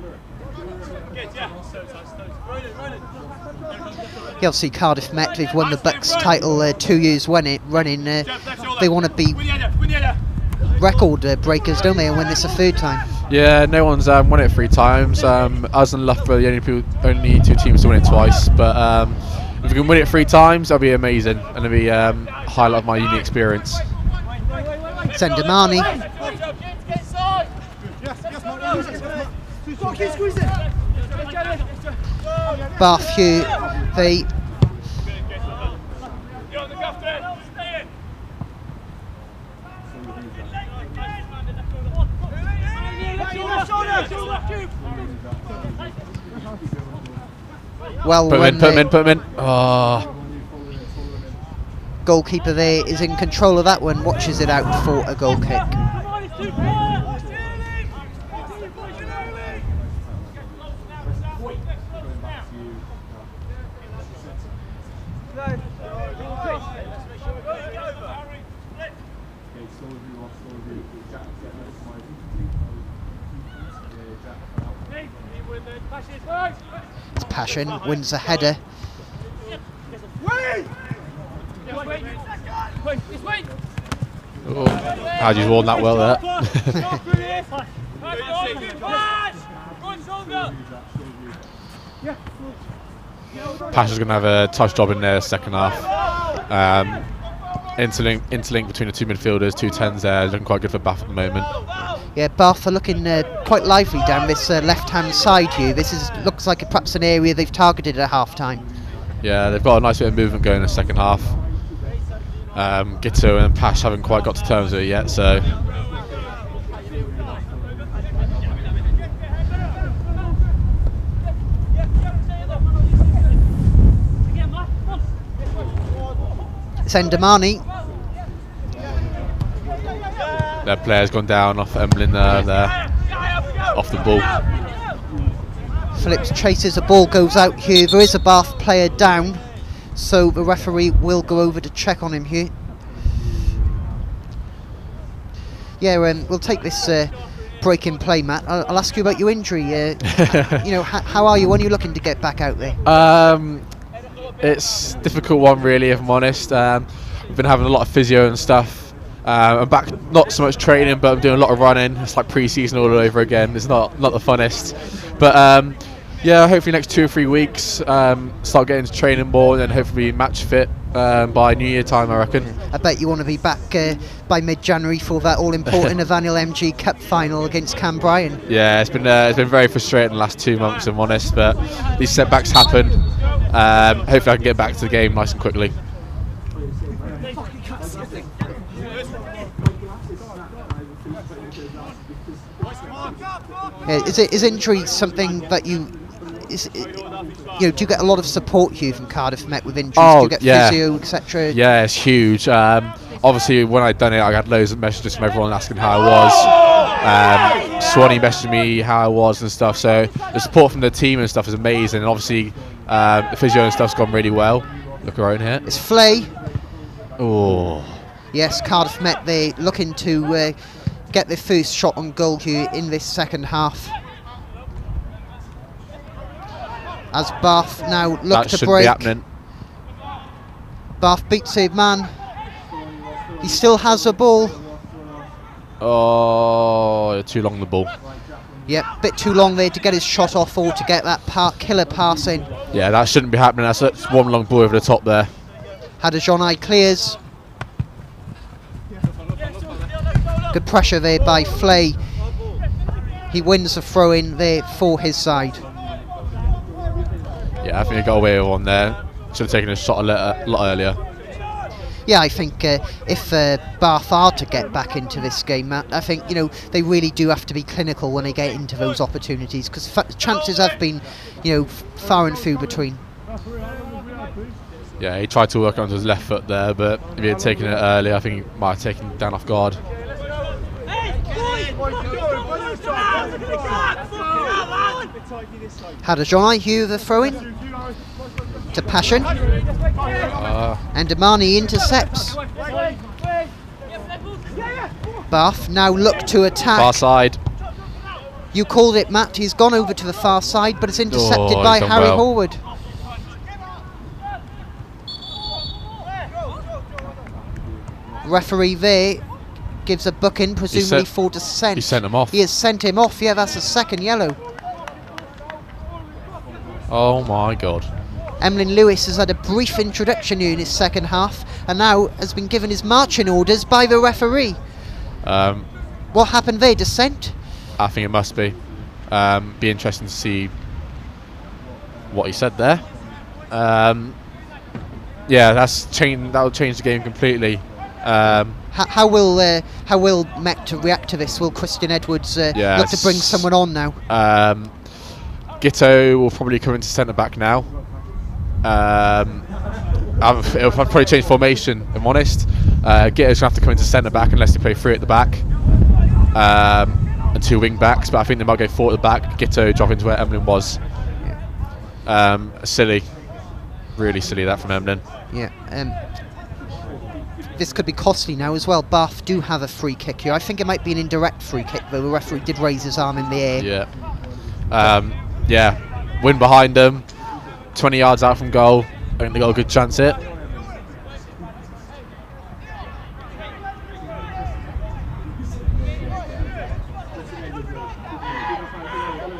You obviously Cardiff Met, they've won the Bucks title 2 years running. They want to be record breakers, don't they, and win this a third time? Yeah, no one's won it 3 times. Us and Loughborough are the only 2 teams to win it twice. But if we can win it 3 times, that'll be amazing, and it'll be a highlight of my uni experience. Sendamani. Bath Hugh, they well, put him in. Oh. Goalkeeper there is in control of that one, watches it out for a goal kick. It's Passion, wins the header. Oh, Hadji's won that well there. Pasha's going to have a tough job in their second half. Interlink between the 2 midfielders, 2 10s there, looking quite good for Bath at the moment. Yeah, Bath are looking quite lively down this left-hand side here. This looks like perhaps an area they've targeted at half-time. Yeah, they've got a nice bit of movement going in the second half. Gitto and Pash haven't quite got to terms with it yet, so... Sendamani. Their player's gone down off Emblin there, off the ball. Phillips chases, the ball goes out here. There is a Bath player down, so the referee will go over to check on him here. Yeah, we'll take this break in play, Matt. I'll ask you about your injury. How are you? When are you looking to get back out there? It's a difficult one, really, if I'm honest. We've been having a lot of physio and stuff. I'm back, not so much training, but I'm doing a lot of running. It's like pre-season all over again. It's not the funnest, but yeah, hopefully next 2 or 3 weeks start getting to training more, and then hopefully be match fit by New Year time, I reckon. I bet you want to be back by mid-January for that all-important Evaniel MG Cup final against Cambrian. Yeah, it's been very frustrating the last 2 months, if I'm honest, but these setbacks happen. Hopefully I can get back to the game nice and quickly. Is injury something that do you get a lot of support here from Cardiff Met with injuries? Do you get physio, etc.? Yeah, it's huge. Obviously, when I'd done it, I had loads of messages from everyone asking how I was. Swanee messaged me how I was and stuff, so the support from the team and stuff is amazing, and obviously the physio and stuff's gone really well. Look around here. It's Flay. Oh. Yes, Cardiff Met, they looking to get their first shot on goal here in this second half. As Bath now look to break. That shouldn't be happening. Bath beats a man. He still has a ball. Oh, too long the ball. Yep, bit too long there to get his shot off or to get that killer pass in. Yeah, that shouldn't be happening. That's one long ball over the top there. Hadajonai clears. Good pressure there by Flay. He wins the throw-in there for his side. Yeah, I think he got away with one there. Should have taken a shot a lot earlier. Yeah, I think if Bath are to get back into this game, Matt, I think, you know, they really do have to be clinical when they get into those opportunities, because chances have been, you know, far and few between. Yeah, he tried to work on his left foot there, but if he had taken it earlier, I think he might have taken it down off guard. Hadajonai, Hugh the throw-in to Passion, and Damani intercepts. Bath now look to attack. Far side. You called it, Matt. He's gone over to the far side, but it's intercepted by done Harry well. Horwood. Referee there gives a booking, presumably for dissent. He sent him off. He has sent him off. Yeah, that's a second yellow. Oh my God. Emlyn Lewis has had a brief introduction here in his second half, and now has been given his marching orders by the referee. What happened there? Dissent? I think it must be. Be interesting to see what he said there. Yeah, that'll change the game completely. How will Met react to this? Will Christian Edwards look to bring someone on now? Gitto will probably come into centre back now. It'll probably change formation, if I'm honest. Gitto's going to have to come into centre back unless they play three at the back. And two wing backs, but I think they might go four at the back. Gitto drop into where Emlyn was. Silly. Really silly that from Emlyn. Yeah. This could be costly now as well. Bath do have a free kick here. I think it might be an indirect free kick, though the referee did raise his arm in the air. Yeah. Yeah. Win behind them. 20 yards out from goal. I think they got a good chance here.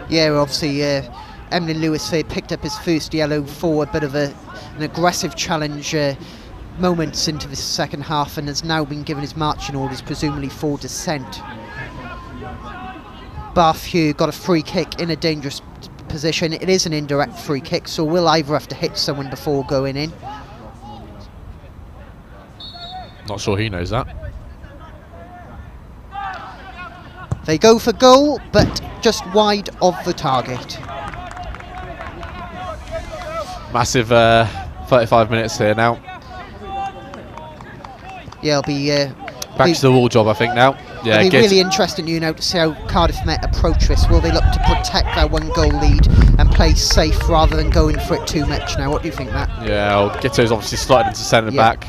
Yeah, obviously Emlyn Lewis picked up his first yellow for a bit of an aggressive challenge moments into this second half, and has now been given his marching orders, presumably for dissent. Bath Hugh got a free kick in a dangerous position. It is an indirect free kick, so we'll either have to hit someone before going in. Not sure he knows that. They go for goal, but just wide of the target. Massive 35 minutes here now. Yeah, it'll be back to the wall job, I think, now. Yeah, it'll be really interesting, you know, to see how Cardiff Met approach this. Will they look to protect their one-goal lead and play safe rather than going for it too much now? What do you think, Matt? Yeah, well, Gitto's obviously slotted into centre back.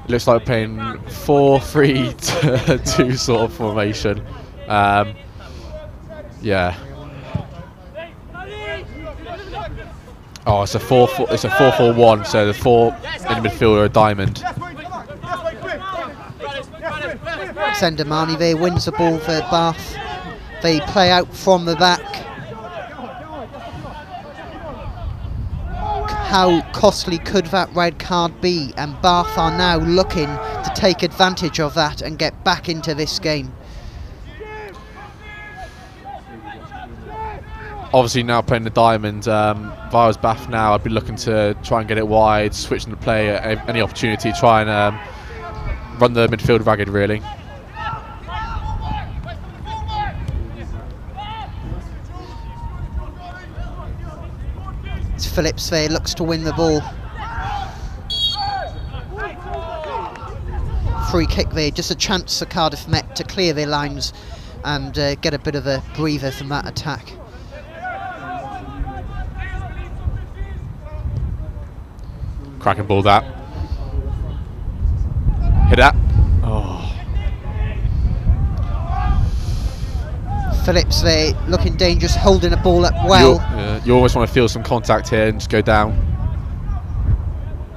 It looks like we're playing 4-3-2 sort of formation. Yeah. Oh, it's a 4-4-1. So the four in the midfield are a diamond. Sendamani there wins the ball for Bath. They play out from the back. How costly could that red card be? And Bath are now looking to take advantage of that and get back into this game. Obviously now playing the diamond, if I was Bath now, I'd be looking to try and get it wide, switching the play at any opportunity, try and run the midfield ragged, really. It's Phillips there, looks to win the ball. free kick there, just a chance for Cardiff Met to clear their lines and get a bit of a breather from that attack. Cracking ball that. Hit that. Oh. Phillips there looking dangerous, holding a ball up well. You almost want to feel some contact here and just go down.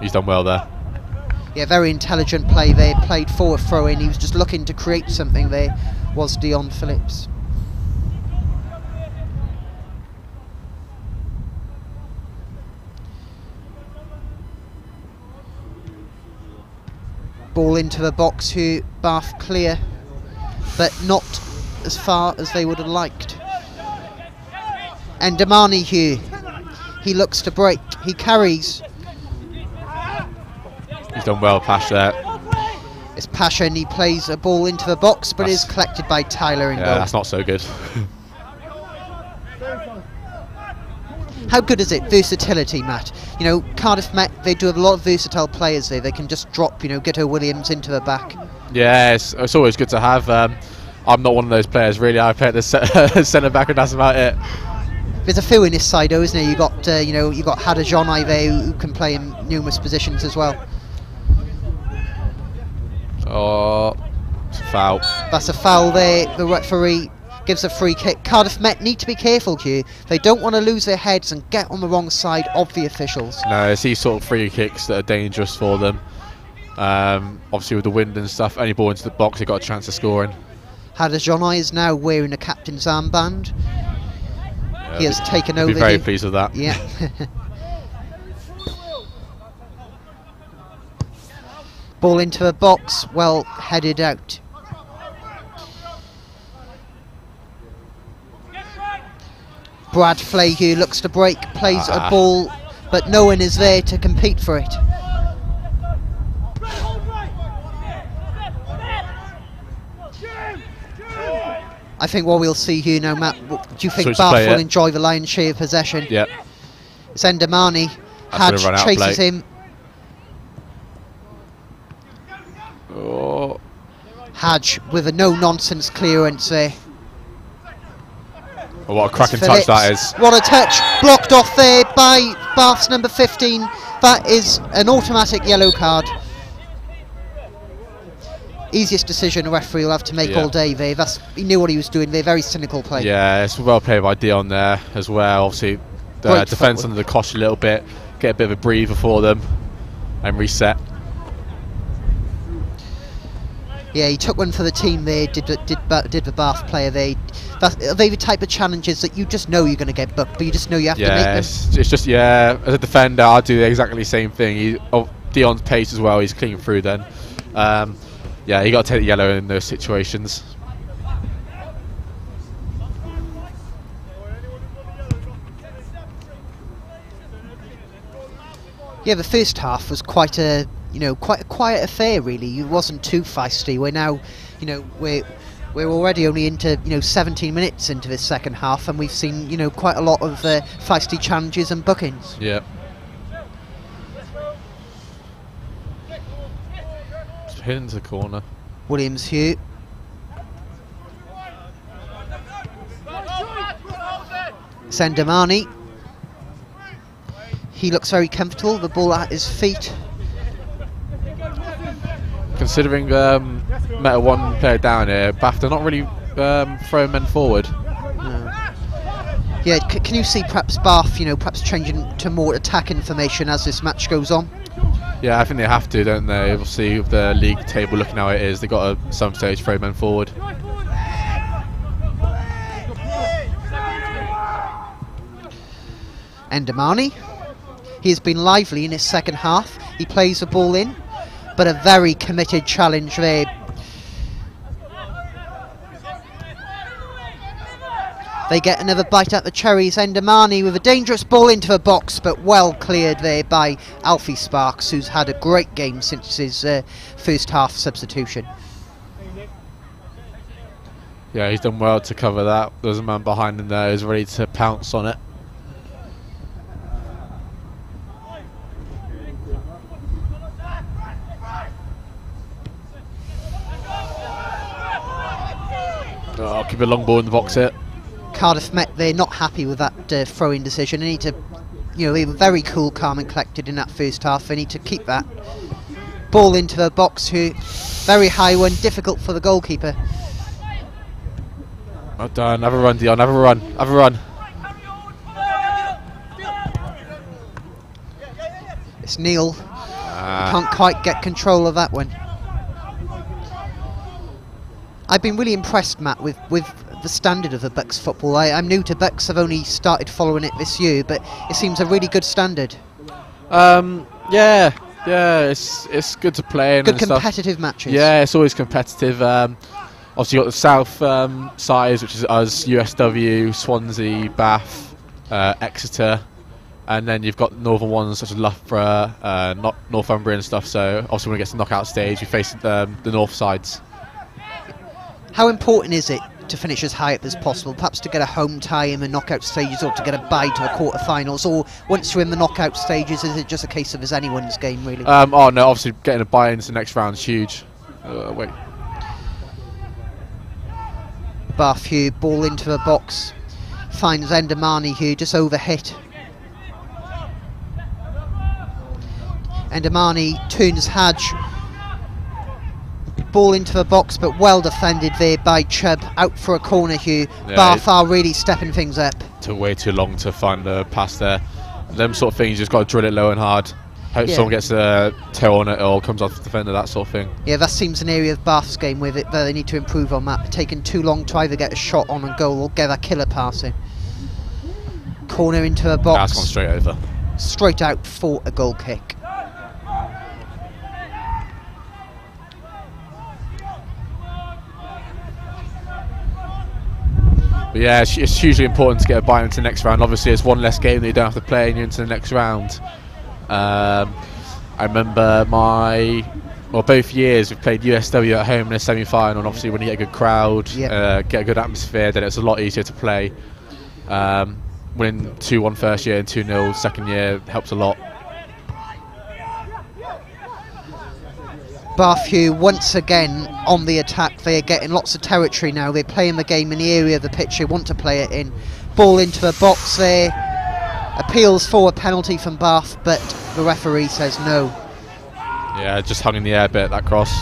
He's done well there. Yeah, very intelligent play there, played forward throw in. He was just looking to create something there, was Dion Phillips. Ball into the box here, Bath clear, but not as far as they would have liked. And Damani here, he looks to break, he carries. He's done well, Pash there. It's Pasha and he plays a ball into the box, but is collected by Tyler in goal. That's not so good. How good is it, versatility, Matt? You know, Cardiff Met, they do have a lot of versatile players there. They can just drop, you know, Gitto Williams into the back. Yeah, it's always good to have. I'm not one of those players, really. I play at the centre back and that's about it. There's a few in this side, though, isn't there? You got, you know, you got Hadajon there who can play in numerous positions as well. Oh, it's a foul. That's a foul there. The referee gives a free kick. Cardiff Met need to be careful here. They don't want to lose their heads and get on the wrong side of the officials. No, it's these sort of free kicks that are dangerous for them. Obviously with the wind and stuff, any ball into the box, they've got a chance of scoring. Hadajon is now wearing a captain's armband. Yeah, he has taken over. I'd be very pleased with that. Yeah. Ball into the box, well headed out. Brad Flayhew looks to break, plays a ball, but no one is there to compete for it. I think what we'll see here now, Matt, do you think Bath will enjoy the lion's share of possession? Yeah. It's Endamani. Hadj chases him. Oh. Hadj with a no-nonsense clearance there. Oh, what a cracking touch that is. What a touch. Blocked off there by Bath's number 15. That is an automatic yellow card. Easiest decision a referee will have to make all day there. He knew what he was doing there. Very cynical play. Yeah, it's well played by Dion there as well. Obviously, the defence under the cosh a little bit. Get a bit of a breather for them and reset. Yeah, he took one for the team there, did the Bath player there. They're the type of challenges that you just know you're going to get booked, but you just know you have to make them. It's just, as a defender, I'd do exactly the same thing. Dion's pace as well, he's clean through then. Yeah, you got to take the yellow in those situations. Yeah, the first half was quite a quiet affair really. It wasn't too feisty. We're now, we're already only into 17 minutes into this second half, and we've seen quite a lot of feisty challenges and bookings. Yeah. Just hit into the corner. Williams Hugh. Sendamani. He looks very comfortable, the ball at his feet. Considering Meta one player down here, Bath are not really throwing men forward. No. Yeah, can you see perhaps Bath, perhaps changing to more attacking formation as this match goes on? Yeah, I think they have to, don't they? Obviously, with the league table looking how it is, they've got to, at some stage, throw men forward. Endamani. He has been lively in his second half. He plays the ball in, but a very committed challenge there. They get another bite at the cherries. Endamani with a dangerous ball into the box, but well cleared there by Alfie Sparks, who's had a great game since his first half substitution. Yeah, he's done well to cover that. There's a man behind him there who's ready to pounce on it. keep a long ball in the box here. Cardiff Met, they're not happy with that throw-in decision. They need to, they were very cool, calm and collected in that first half. They need to keep that. Ball into the box, who very high one, difficult for the goalkeeper. Well done, have a run, Dion, have a run, have a run. It's Neil. Can't quite get control of that one. I've been really impressed, Matt, with the standard of the Bucks football. I'm new to Bucks, I've only started following it this year, but it seems a really good standard. Yeah, it's good to play in. Good and competitive stuff. Matches. Yeah, it's always competitive. Obviously, you've got the south sides, which is us, USW, Swansea, Bath, Exeter, and then you've got northern ones such as Loughborough, Northumbria and stuff. So obviously, when it gets to the knockout stage, you face the north sides. How important is it to finish as high up as possible? Perhaps to get a home tie in the knockout stages, or to get a bye to the quarterfinals, or once you're in the knockout stages, is it just a case of it's anyone's game, really? Oh no, obviously getting a bye into the next round is huge. Wait. Bath Hugh, ball into the box, finds Endamani who just overhit. Endamani turns Hadj, ball into the box, but well defended there by Chubb, out for a corner. Hugh, yeah, Bath are really stepping things up. Took way too long to find the pass there. Them sort of things, you just got to drill it low and hard. Hope someone gets a toe on it or comes off the defender, that sort of thing. Yeah, that seems an area of Bath's game with it that they need to improve on that. Taking too long to either get a shot on a goal or get a killer pass in. Corner into a box. That's gone straight over. Straight out for a goal kick. But yeah, it's hugely important to get a bye into the next round. Obviously, it's one less game that you don't have to play and you're into the next round. I remember both years we've played USW at home in a semi-final, and obviously when you get a good crowd, get a good atmosphere, then it's a lot easier to play. Winning 2-1 first year and 2-0 second year helps a lot. Bath Hugh once again on the attack. They are getting lots of territory now. They're playing the game in the area of the pitch they want to play it in. Ball into the box there. Appeals for a penalty from Bath, but the referee says no. Yeah, just hung in the air a bit, that cross.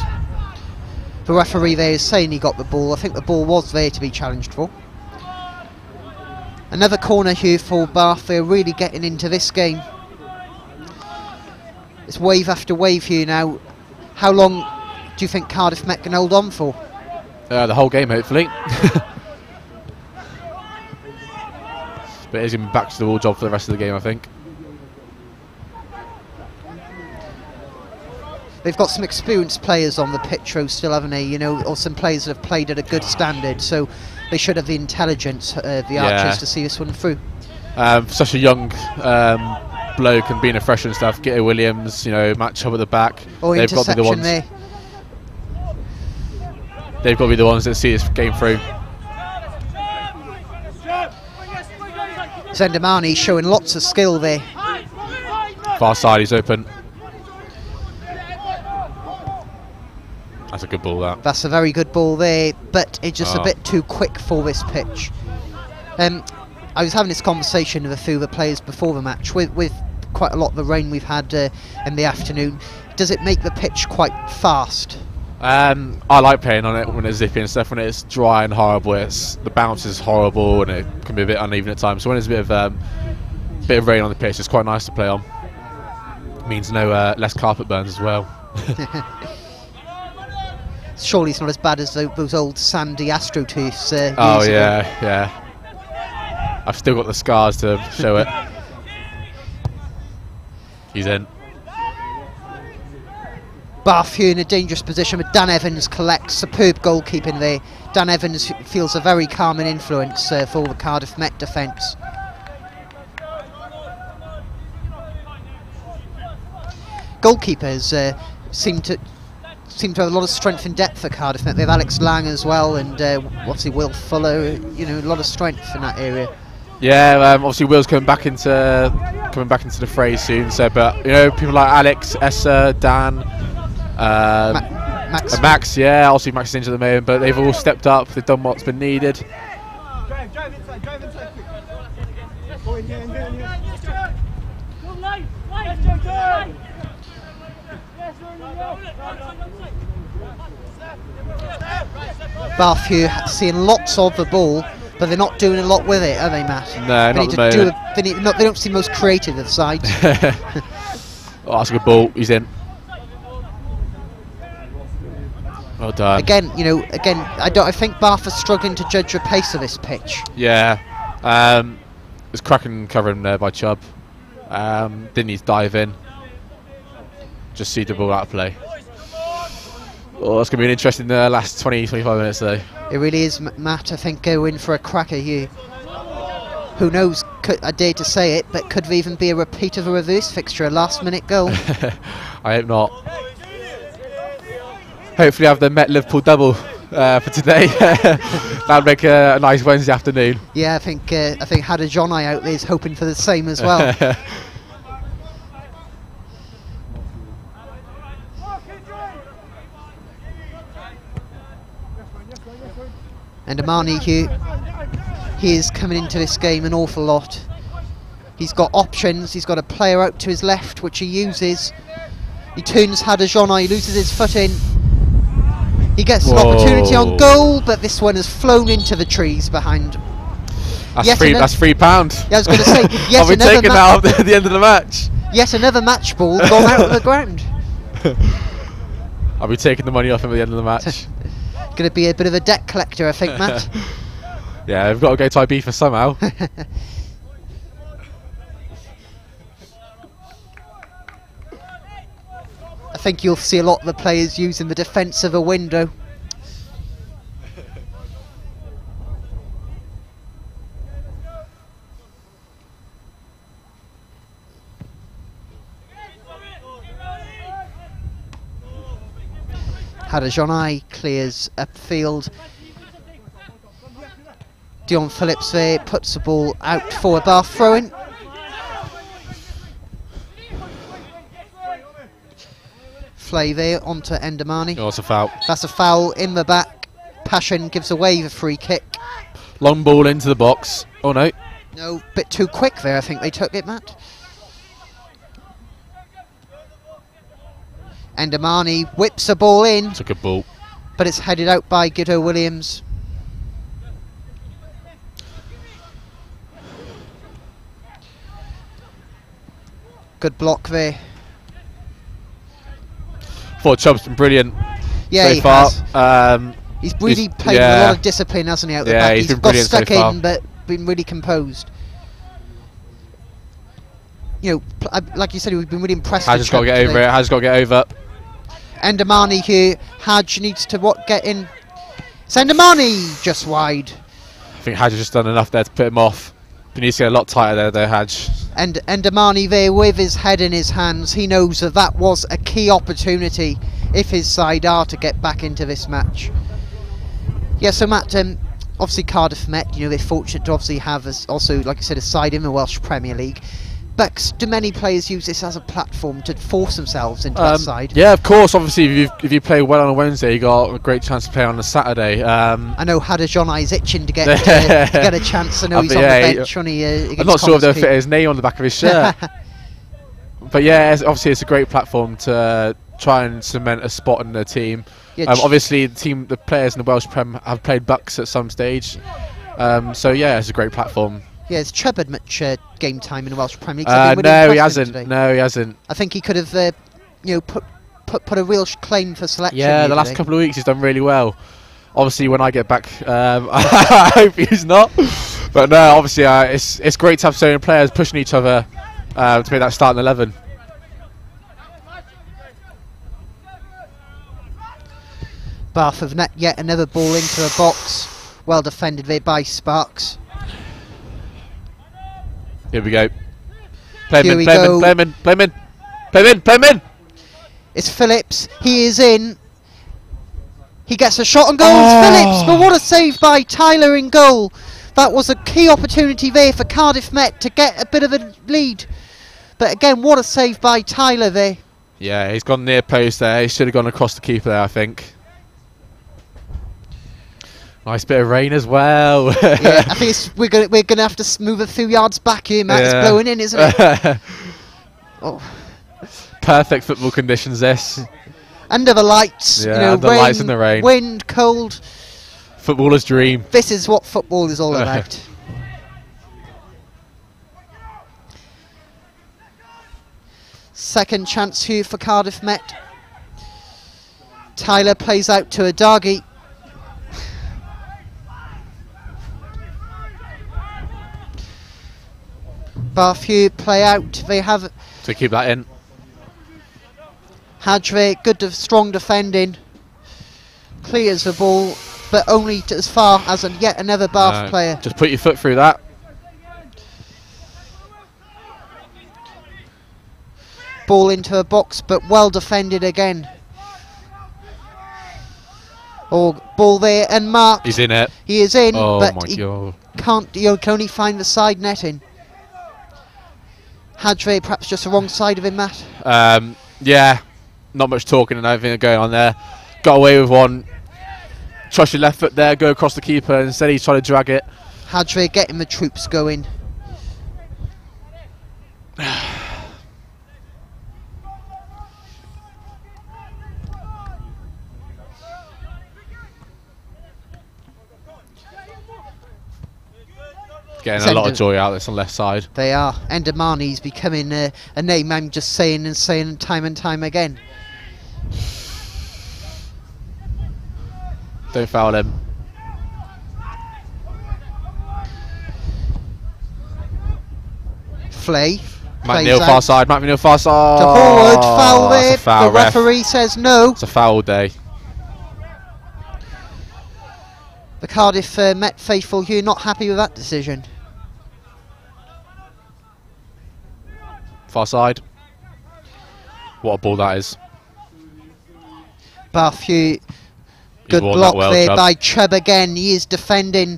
The referee there is saying he got the ball. I think the ball was there to be challenged for. Another corner here for Bath. They're really getting into this game. It's wave after wave here now. How long do you think Cardiff Met can hold on for? The whole game, hopefully. But it's going to be back to the wall job for the rest of the game, I think. They've got some experienced players on the pitch row still, haven't they? Or some players that have played at a good standard, so they should have the intelligence, the Archers, to see this one through. Such a young bloke and being a freshman and stuff, Gitto Williams, match up at the back. Or they've got to be the ones. There. They've got to be the ones that see this game through. Zendamani showing lots of skill there. Far side, he's open. That's a good ball, that. That's a very good ball there, but it's just a bit too quick for this pitch. I was having this conversation with a few of the players before the match. With quite a lot of the rain we've had in the afternoon, does it make the pitch quite fast? I like playing on it when it's zippy and stuff. When it's dry and horrible, the bounce is horrible and it can be a bit uneven at times. So when there's a bit of rain on the pitch, it's quite nice to play on. It means no less carpet burns as well. Surely it's not as bad as those old sandy AstroTurfs. Oh yeah. I've still got the scars to show it. He's in. Bath here in a dangerous position, but Dan Evans collects. Superb goalkeeping there. Dan Evans feels a very calming influence for the Cardiff Met defence. Goalkeepers seem to have a lot of strength and depth for Cardiff Met. They have Alex Lang as well, and Will Fuller. A lot of strength in that area. Yeah, obviously Will's coming back into the fray soon. So, but people like Alex, Essa, Dan, Max. Max, yeah, obviously Max is injured at the moment, but they've all stepped up. They've done what's been needed. Drive inside quick. Go in here, in here. Bath here seeing lots of the ball, but they're not doing a lot with it, are they, Matt? No, not at the moment. They don't seem most creative of the side. Oh, that's a good ball. He's in. Well done. Again, I think Bath are struggling to judge the pace of this pitch. Yeah. There's cracking covering there by Chubb. Didn't need to dive in. Just see the ball out of play. Oh, it's going to be an interesting last 20-25 minutes though. It really is, Matt. I think go in for a cracker here. Who knows, I dare to say it, but could there even be a repeat of a reverse fixture, a last minute goal? I hope not. Hopefully have the Met Liverpool double for today. That'd make a nice Wednesday afternoon. Yeah, I think Hadder Johnny out there is hoping for the same as well. And Amani here, he is coming into this game an awful lot. He's got options, he's got a player out to his left which he uses. He turns Hadder Johnny, he loses his foot in. He gets an opportunity on goal, but this one has flown into the trees behind. That's £3. Yeah, I was going to say, I'll be taking that at the end of the match. Yet another match ball gone out of the ground. I'll be taking the money off him at the end of the match. Going to be a bit of a debt collector, I think, Matt. Yeah, we've got to go to Ibiza somehow. I think you'll see a lot of the players using the defence of a window. Hadder Johnny clears upfield. Dion Phillips there puts the ball out for a Bath throw-in. Flay there onto Endamani. Oh, that's a foul. That's a foul in the back. Passion gives away the free kick. Long ball into the box. Oh no. No, bit too quick there, I think they took it, Matt. Endamani whips a ball in. It's a good ball. But it's headed out by Giddo Williams. Good block there. Thought Chubb's been brilliant Yeah, so far. He's really played with a lot of discipline, hasn't he, out the back? He's been got brilliant stuck so far. in, but been really composed. You know, like you said, we've been really impressed. Hadge's got to get over it. Hadge's got to get over. Endamani here. Hadge needs to get in. It's Endamani just wide. I think Hadge has just done enough there to put him off. He needs to get a lot tighter there, though, Hadge. And Endamani there with his head in his hands. He knows that was a key opportunity if his side are to get back into this match. Yeah, so Matt, obviously Cardiff Met, they're fortunate to obviously have also, like I said, a side in the Welsh Premier League. But do many players use this as a platform to force themselves into that side? Yeah, of course. Obviously, if you play well on a Wednesday, you got a great chance to play on a Saturday. I know Hadder Johnny is itching to get a chance. I know he's on the bench when he against I'm not sure if they'll fit his name on the back of his shirt. But yeah, obviously it's a great platform to try and cement a spot in the team. Yeah, obviously, the players in the Welsh Prem have played Bucks at some stage. So yeah, it's a great platform. Yeah, has Chubb had much game time in the Welsh Premier League? No, he hasn't. No, he hasn't. I think he could have, put a real claim for selection. Yeah, the last couple of weeks he's done really well. Obviously, when I get back, I hope he's not. But no, obviously, it's great to have so many players pushing each other to make that starting 11. Bath have yet another ball into the box. Well defended there by Sparks. Here we go. Play him in. It's Phillips. He is in. He gets a shot and goal. It's Phillips, but what a save by Tyler in goal. That was a key opportunity there for Cardiff Met to get a bit of a lead. But again, what a save by Tyler there. Yeah, he's gone near post there. He should have gone across the keeper there, I think. Nice bit of rain as well. Yeah, I think we're gonna have to move a few yards back here, Matt. Yeah. It's blowing in, isn't it? Oh. Perfect football conditions, this. Under the lights, Yeah, you know, under the lights in the rain. Wind, cold. Footballer's dream. This is what football is all about. Second chance here for Cardiff Met. Tyler plays out to Adagi. Barthew play out. They have To keep that in. Hadre, good, strong defending. Clears the ball, but only as far as yet another Bath player. Just put your foot through that. Ball into a box, but well defended again. Oh, ball there and marked. He's in it. He is in, Oh but my he God. can't. You can only find the side netting. Hadre, perhaps just the wrong side of him, Matt. Yeah, not much talking and everything going on there. Got away with one. Trust your left foot there, go across the keeper. Instead, he's trying to drag it. Hadre getting the troops going. Getting a lot of joy out of this on the left side. They are. Endamani's becoming a name I'm just saying time and time again. Don't foul him. Flay. Matt Neal far side. Matt Neal far side. To Horwood. Foul there. That's a foul, the referee says no. It's a foul day. The Cardiff Met faithful here not happy with that decision. Far side. What a ball that is. Barthew. Good won block that well, there Chubb. by Chubb again. He is defending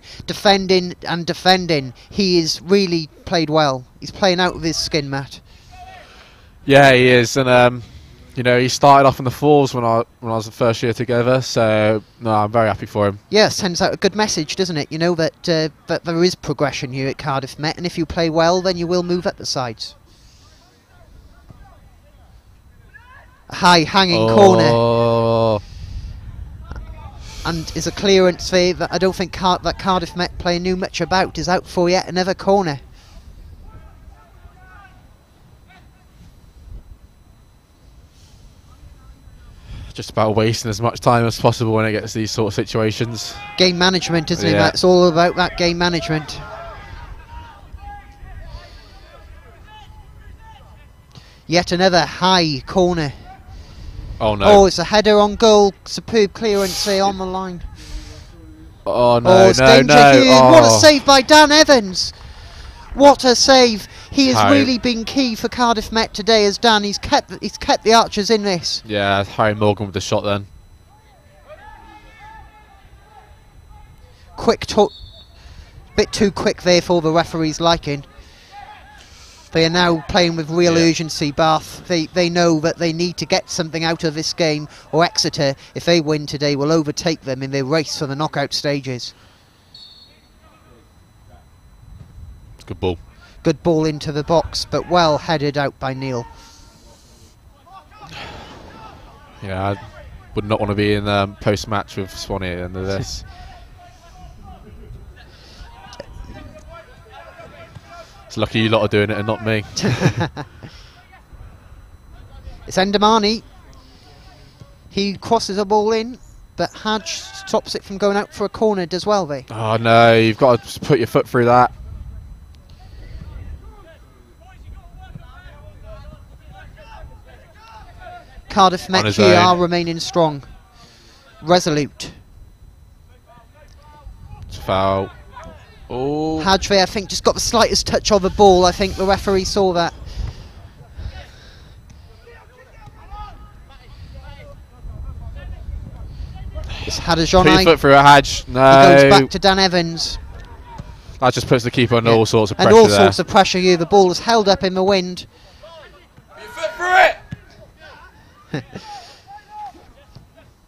and defending. He is really played well. He's playing out of his skin, Matt. Yeah, he is, and you know, he started off in the fours when I was the first year together. So no, I'm very happy for him. Yeah, sends out a good message, doesn't it? You know that there is progression here at Cardiff Met, and if you play well, then you will move up the sides. A high hanging corner. And is a clearance there that I don't think that Cardiff Met player knew much about. Is out for yet another corner. Just about wasting as much time as possible when it gets to these sort of situations. Game management, isn't it? Yeah. It's all about that game management. Yet another high corner. Oh no. Oh, it's a header on goal. Superb clearance there on the line. Oh no, Oh, it's no, danger no. here. Oh. What a save by Dan Evans. What a save. He has Harry. really been key for Cardiff Met today as Dan. He's kept the Archers in this. Yeah, Harry Morgan with the shot then. Bit too quick there for the referee's liking. They are now playing with real urgency, Bath. They know that they need to get something out of this game, or Exeter, if they win today, will overtake them in their race for the knockout stages. Good ball. Good ball into the box, but well headed out by Neil. Yeah, I would not want to be in post-match with Swanee at the end of this. It's lucky you lot are doing it and not me. It's Endamani. He crosses a ball in, but Hadge stops it from going out for a corner, does well there. Oh no, you've got to just put your foot through that. Cardiff Met here are remaining strong. Resolute. It's a foul. Oh. Hadre, I think, just got the slightest touch of the ball. I think the referee saw that. It's Hadajoni. Put your foot through a Hadge. No. He goes back to Dan Evans. That just puts the keeper under all sorts of pressure and all there. sorts of pressure here. The ball is held up in the wind. Put your foot through it.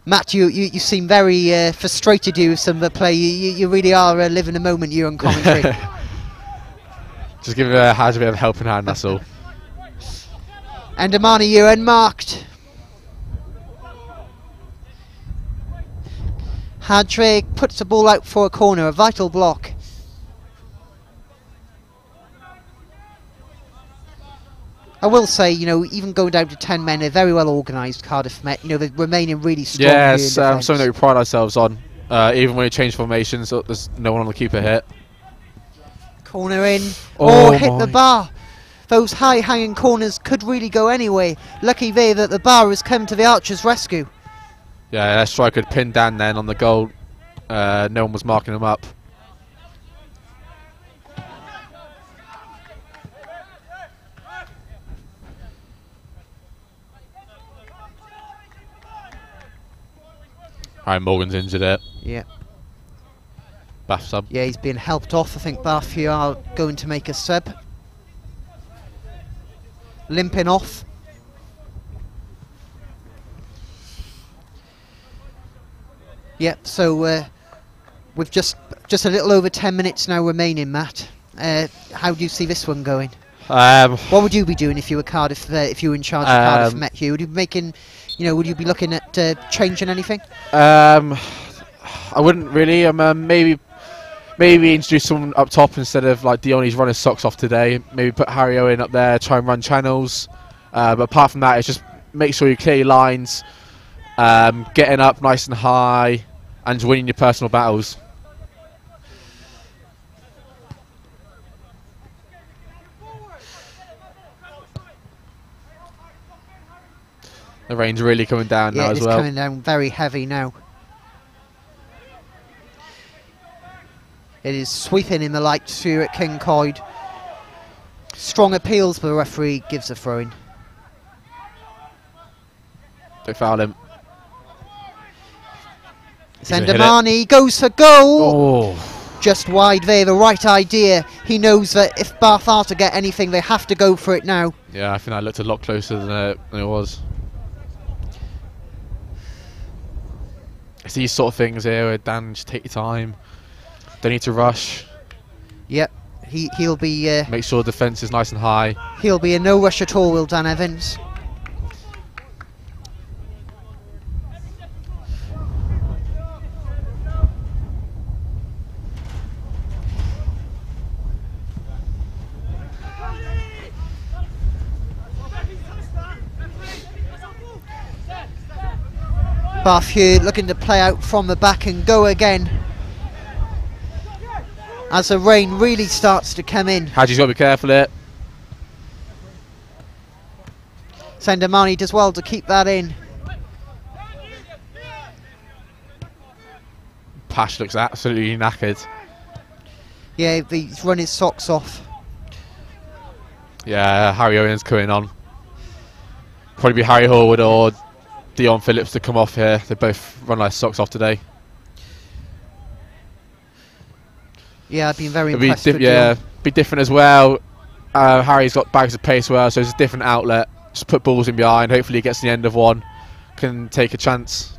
Matt, you seem very frustrated with some of the play. You really are living a moment here on commentary. Just give Hadge a bit of a helping hand, that's all. And Amani, you're unmarked. Hadre puts the ball out for a corner, a vital block. I will say, you know, even going down to 10 men, they're very well organised, Cardiff Met. You know, they're remaining really strong. Yeah, it's something that we pride ourselves on. Even when we change formations, so there's no one on the keeper hit. Corner in. Oh, hit the bar. Those high-hanging corners could really go anyway. Lucky there that the bar has come to the Archer's rescue. Yeah, that striker had pinned down then on the goal. No one was marking him up. Alright, Morgan's injured it. Yeah. Bath sub. Yeah, he's being helped off. I think Bath here are going to make a sub. Limping off. Yep, so with just a little over 10 minutes now remaining, Matt. How do you see this one going? What would you be doing if you were Cardiff? If you were in charge of Cardiff Met here, would you be making, you know, would you be looking at changing anything? I wouldn't really. Maybe introduce someone up top instead of like Dion. He's running socks off today. Maybe put Harry Owen up there, try and run channels. But apart from that, it's just make sure you clear your lines, getting up nice and high, and just winning your personal battles. The rain's really coming down now as well. Yeah, it's coming down very heavy now. It is sweeping in the lights here at King Coyd. Strong appeals, but the referee gives a throw-in. They foul him. Sendamani goes for goal! Oh. Just wide there, the right idea. He knows that if Bath are to get anything, they have to go for it now. Yeah, I think that looked a lot closer than it was. It's these sort of things here where Dan, just take your time. Don't need to rush. Yep, he'll be... make sure defence is nice and high. He'll be in no rush at all, will Dan Evans. Bath here looking to play out from the back and go again. As the rain really starts to come in. Hadji's got to be careful here. Sendamani does well to keep that in. Pash looks absolutely knackered. Yeah, he's run his socks off. Yeah, Harry Owen's coming on. Probably be Harry Horwood or Dion Phillips to come off here. They both run like socks off today. Yeah, I've been very impressed with Dion. Be different as well. Harry's got bags of pace as well, so it's a different outlet. Just put balls in behind. Hopefully he gets to the end of one. Can take a chance.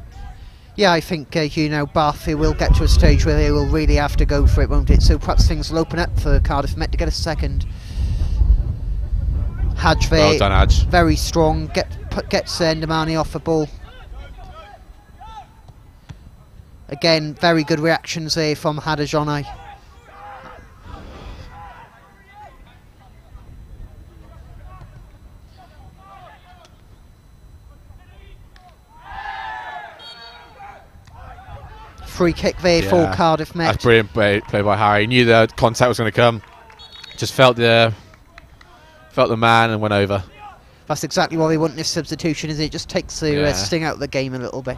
Yeah, I think, you know, Bath will get to a stage where they will really have to go for it, won't it? So perhaps things will open up for Cardiff Met to get a second. Hadj Well done, Hadj. very strong. Gets Ndamani off the ball. Again, very good reactions there from Hadajoni. Free kick there for Cardiff Met. That's brilliant play by Harry. Knew the contact was going to come. Just felt the man and went over. That's exactly why they want this substitution, is it? Just takes the sting out of the game a little bit.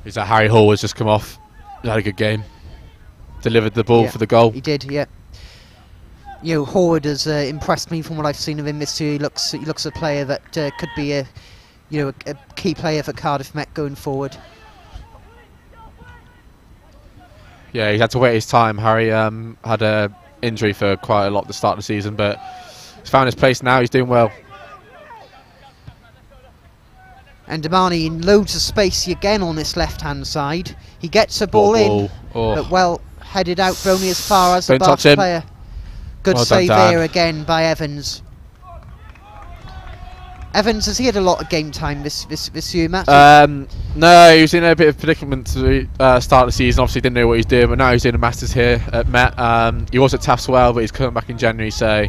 Is that Harry Hall has just come off. He had a good game. Delivered the ball for the goal. He did, yeah. You know, Horwood has impressed me from what I've seen of him this year. He looks a player that could be a key player for Cardiff Met going forward. Yeah, he had to wait his time. Harry had a injury for quite a lot at the start of the season, but he's found his place now. He's doing well. And Damani in loads of space again on this left-hand side. He gets a ball in, but well headed out for only as far as the Bath player. Good save there again by Evans. Evans, has he had a lot of game time this year, Matt? No, he was in a bit of predicament to start the season. Obviously didn't know what he's doing, but now he's doing a Masters here at Met. He was at Taft's well, but he's coming back in January, so...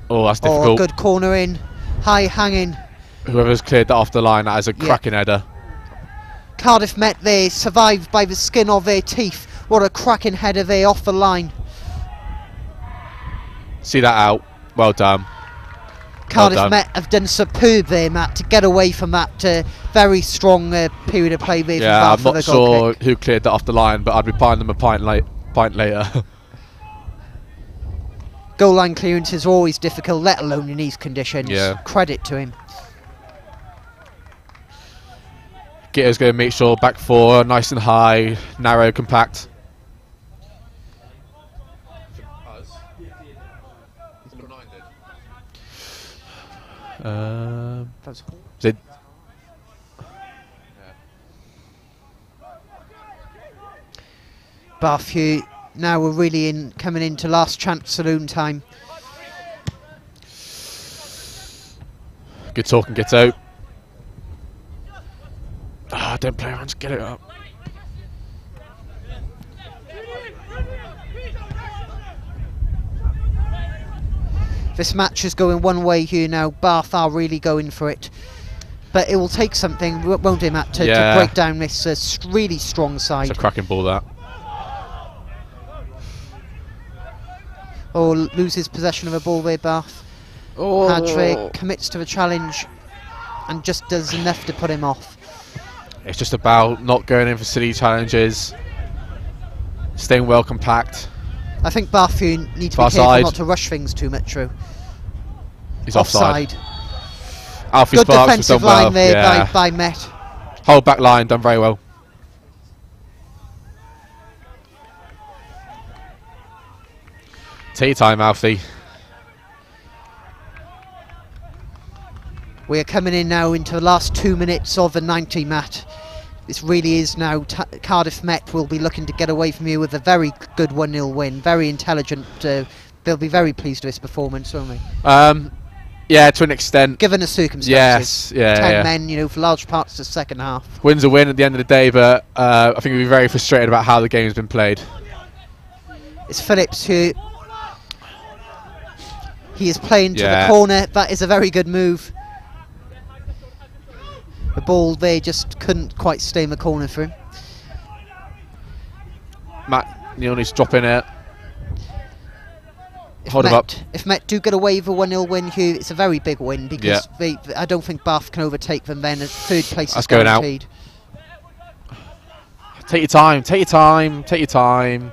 Oh, that's difficult. Oh, good corner in. High hanging. Whoever's cleared that off the line, that is a cracking header. Cardiff Met there, survived by the skin of their teeth. What a cracking header there off the line. See that out. Well done. Cardiff Met have done superb there, Matt, to get away from that very strong period of play there. Yeah, I'm not sure who cleared that off the line, but I'd be buying them a pint later. Goal line clearances are always difficult, let alone in these conditions. Yeah. Credit to him. Gitter's going to make sure back four, nice and high, narrow, compact. Is it? Bath here now we're really coming into last chance saloon time. Good talking, Gitto. Ah, don't play around, just get it up. This match is going one way here now. Bath are really going for it. But it will take something, won't it, Matt, to break down this really strong side. It's a cracking ball, that. Or loses possession of a ball there, Bath. Oh. Hadrick commits to the challenge and just does enough to put him off. It's just about not going in for silly challenges, staying well compact. I think Bath need to be careful not to rush things too much through. He's offside. Alfie Good Sparks defensive line there by Met. Whole back line done very well. Tea time, Alfie. We are coming in now into the last 2 minutes of the 90, Matt. This really is now Cardiff Met will be looking to get away from you with a very good 1-0 win. Very intelligent. They'll be very pleased with this performance, won't they? Yeah, to an extent. Given the circumstances. Yes, yeah. 10 men, you know, for large parts of the second half. Win's a win at the end of the day, but I think we'll be very frustrated about how the game's been played. It's Phillips who... He is playing to the corner. That is a very good move. The ball there just couldn't quite stay in the corner for him. Matt Neil needs to drop in it. Hold him up. If Met do get away with a 1-0 win here, it's a very big win because I don't think Bath can overtake them then. Third place is guaranteed. Take your time, take your time, take your time.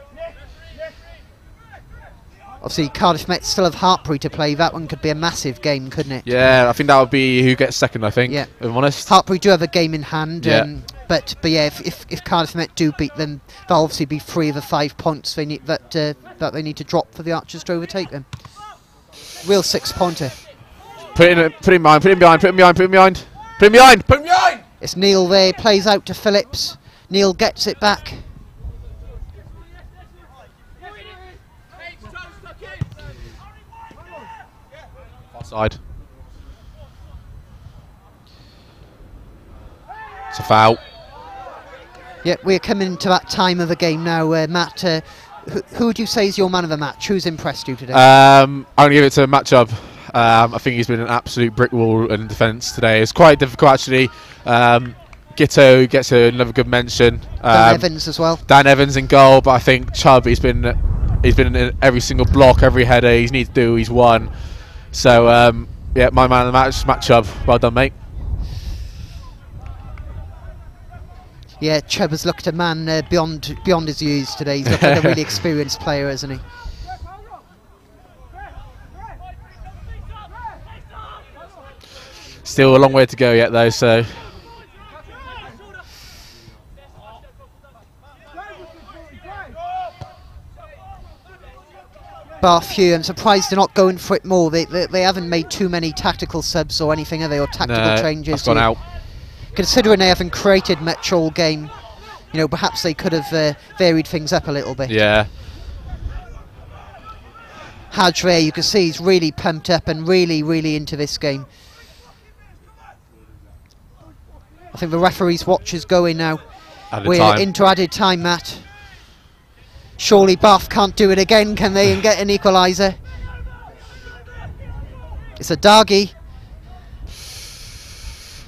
Obviously, Cardiff Met still have Hartpury to play. That one could be a massive game, couldn't it? Yeah, I think that would be who gets second, I think, if I'm honest. Hartpury do have a game in hand, but yeah, if Cardiff Met do beat them, they'll obviously be 3 of the 5 points they need, that they need to drop for the Archers to overtake them. Real 6-pointer. Put him behind, put him behind, put him behind, put him behind. Put him behind, put him behind! It's Neil there, plays out to Phillips. Neil gets it back. Offside. It's a foul. Yeah, we're coming to that time of the game now, Matt. Who would you say is your man of the match? Who's impressed you today? I'm going to give it to Matchup. I think he's been an absolute brick wall in defence today. It's quite difficult actually. Gitto gets another good mention. Dan Evans as well. Dan Evans in goal, but I think Chubb, he's been in every single block, every header he's needs to do, he's won. So yeah, my man of the match, Matchup. Well done, mate. Yeah, Chubb has looked a man beyond his years today. He's looked like a really experienced player, hasn't he? Still a long way to go yet, though. So Bath Hugh, I'm surprised they're not going for it more. They haven't made too many tactical subs or anything, have they, or tactical changes? That's gone out. Considering they haven't created much all game, you know, perhaps they could have varied things up a little bit. Yeah. Hadj there, you can see he's really pumped up and really into this game. I think the referee's watch is going now. We're into added time, Matt. Surely Bath can't do it again, can they, and get an equaliser? It's a Dargy.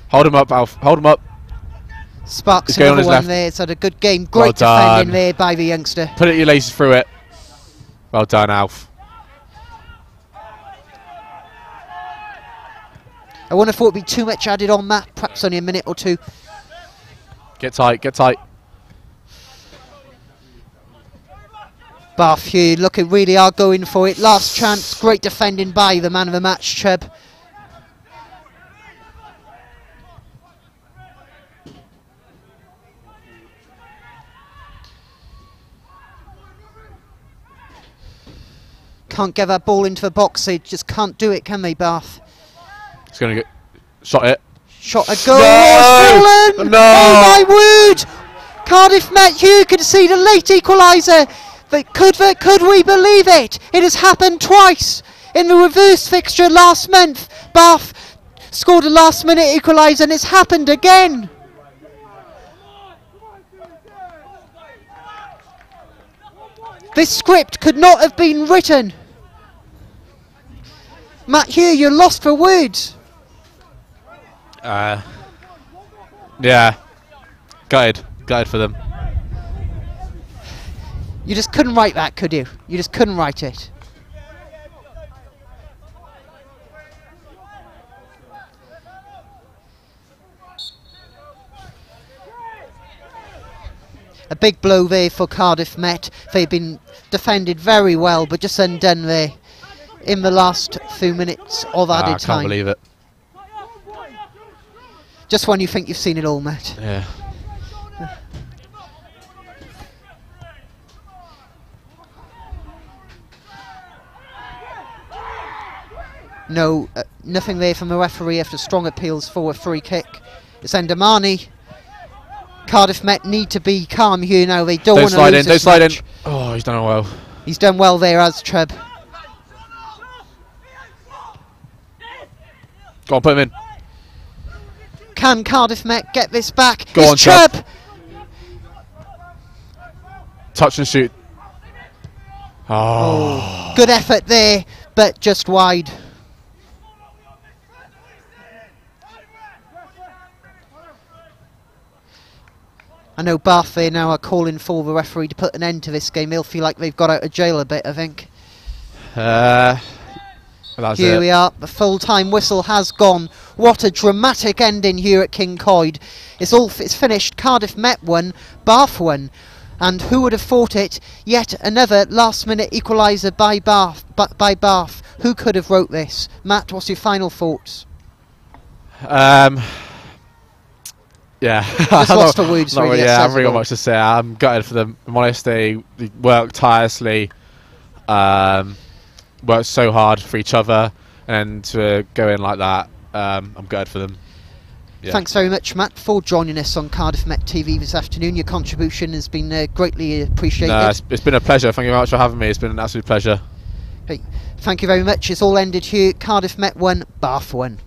Hold him up, Alf. Hold him up. Sparks another one there. It's had a good game. Great defending there by the youngster. Put it your laces through it. Well done, Alf. I wonder if it would be too much added on, Matt. Perhaps only a minute or two. Get tight, get tight. Bath Hugh looking really are going for it. Last chance. Great defending by the man of the match, Chubb. Can't get that ball into the box. They just can't do it, can they, Bath? It's going to get... Shot it. Shot a goal. No! No! Oh my word! Cardiff Met Hugh can see the late equaliser. But could we believe it? It has happened twice. In the reverse fixture last month, Bath scored a last minute equaliser, and it's happened again. This script could not have been written. Matt Hugh, you're lost for words. Yeah. Gutted for them. You just couldn't write that, could you? You just couldn't write it. A big blow there for Cardiff Met. They've been defended very well, but just undone there in the last few minutes of added time. I can't believe it. Just when you think you've seen it all, Matt. Yeah. No, nothing there from the referee after strong appeals for a free kick. It's Endamani. Cardiff Met need to be calm here now. They don't want to lose this match. Don't slide in. Oh, he's done it well. He's done well there, as Chubb. Go on, put him in. Can Cardiff Met get this back? Go on, Chubb. Touch and shoot. Oh, good effort there, but just wide. I know Bath there now are calling for the referee to put an end to this game. They'll feel like they've got out of jail a bit, I think. Here we are. The full-time whistle has gone. What a dramatic ending here at King Coyd. It's finished. Cardiff Met won, Bath won. And who would have thought it? Yet another last-minute equaliser by Bath. Who could have wrote this? Matt, what's your final thoughts? Yeah, just lost for words. Really, yeah, I haven't really got much to say. I'm gutted for them. I'm honest, they worked tirelessly, worked so hard for each other, and to go in like that, I'm gutted for them. Yeah. Thanks very much, Matt, for joining us on Cardiff Met TV this afternoon. Your contribution has been greatly appreciated. No, it's been a pleasure. Thank you very much for having me. It's been an absolute pleasure. Hey, thank you very much. It's all ended here. Cardiff Met 1, Bath 1.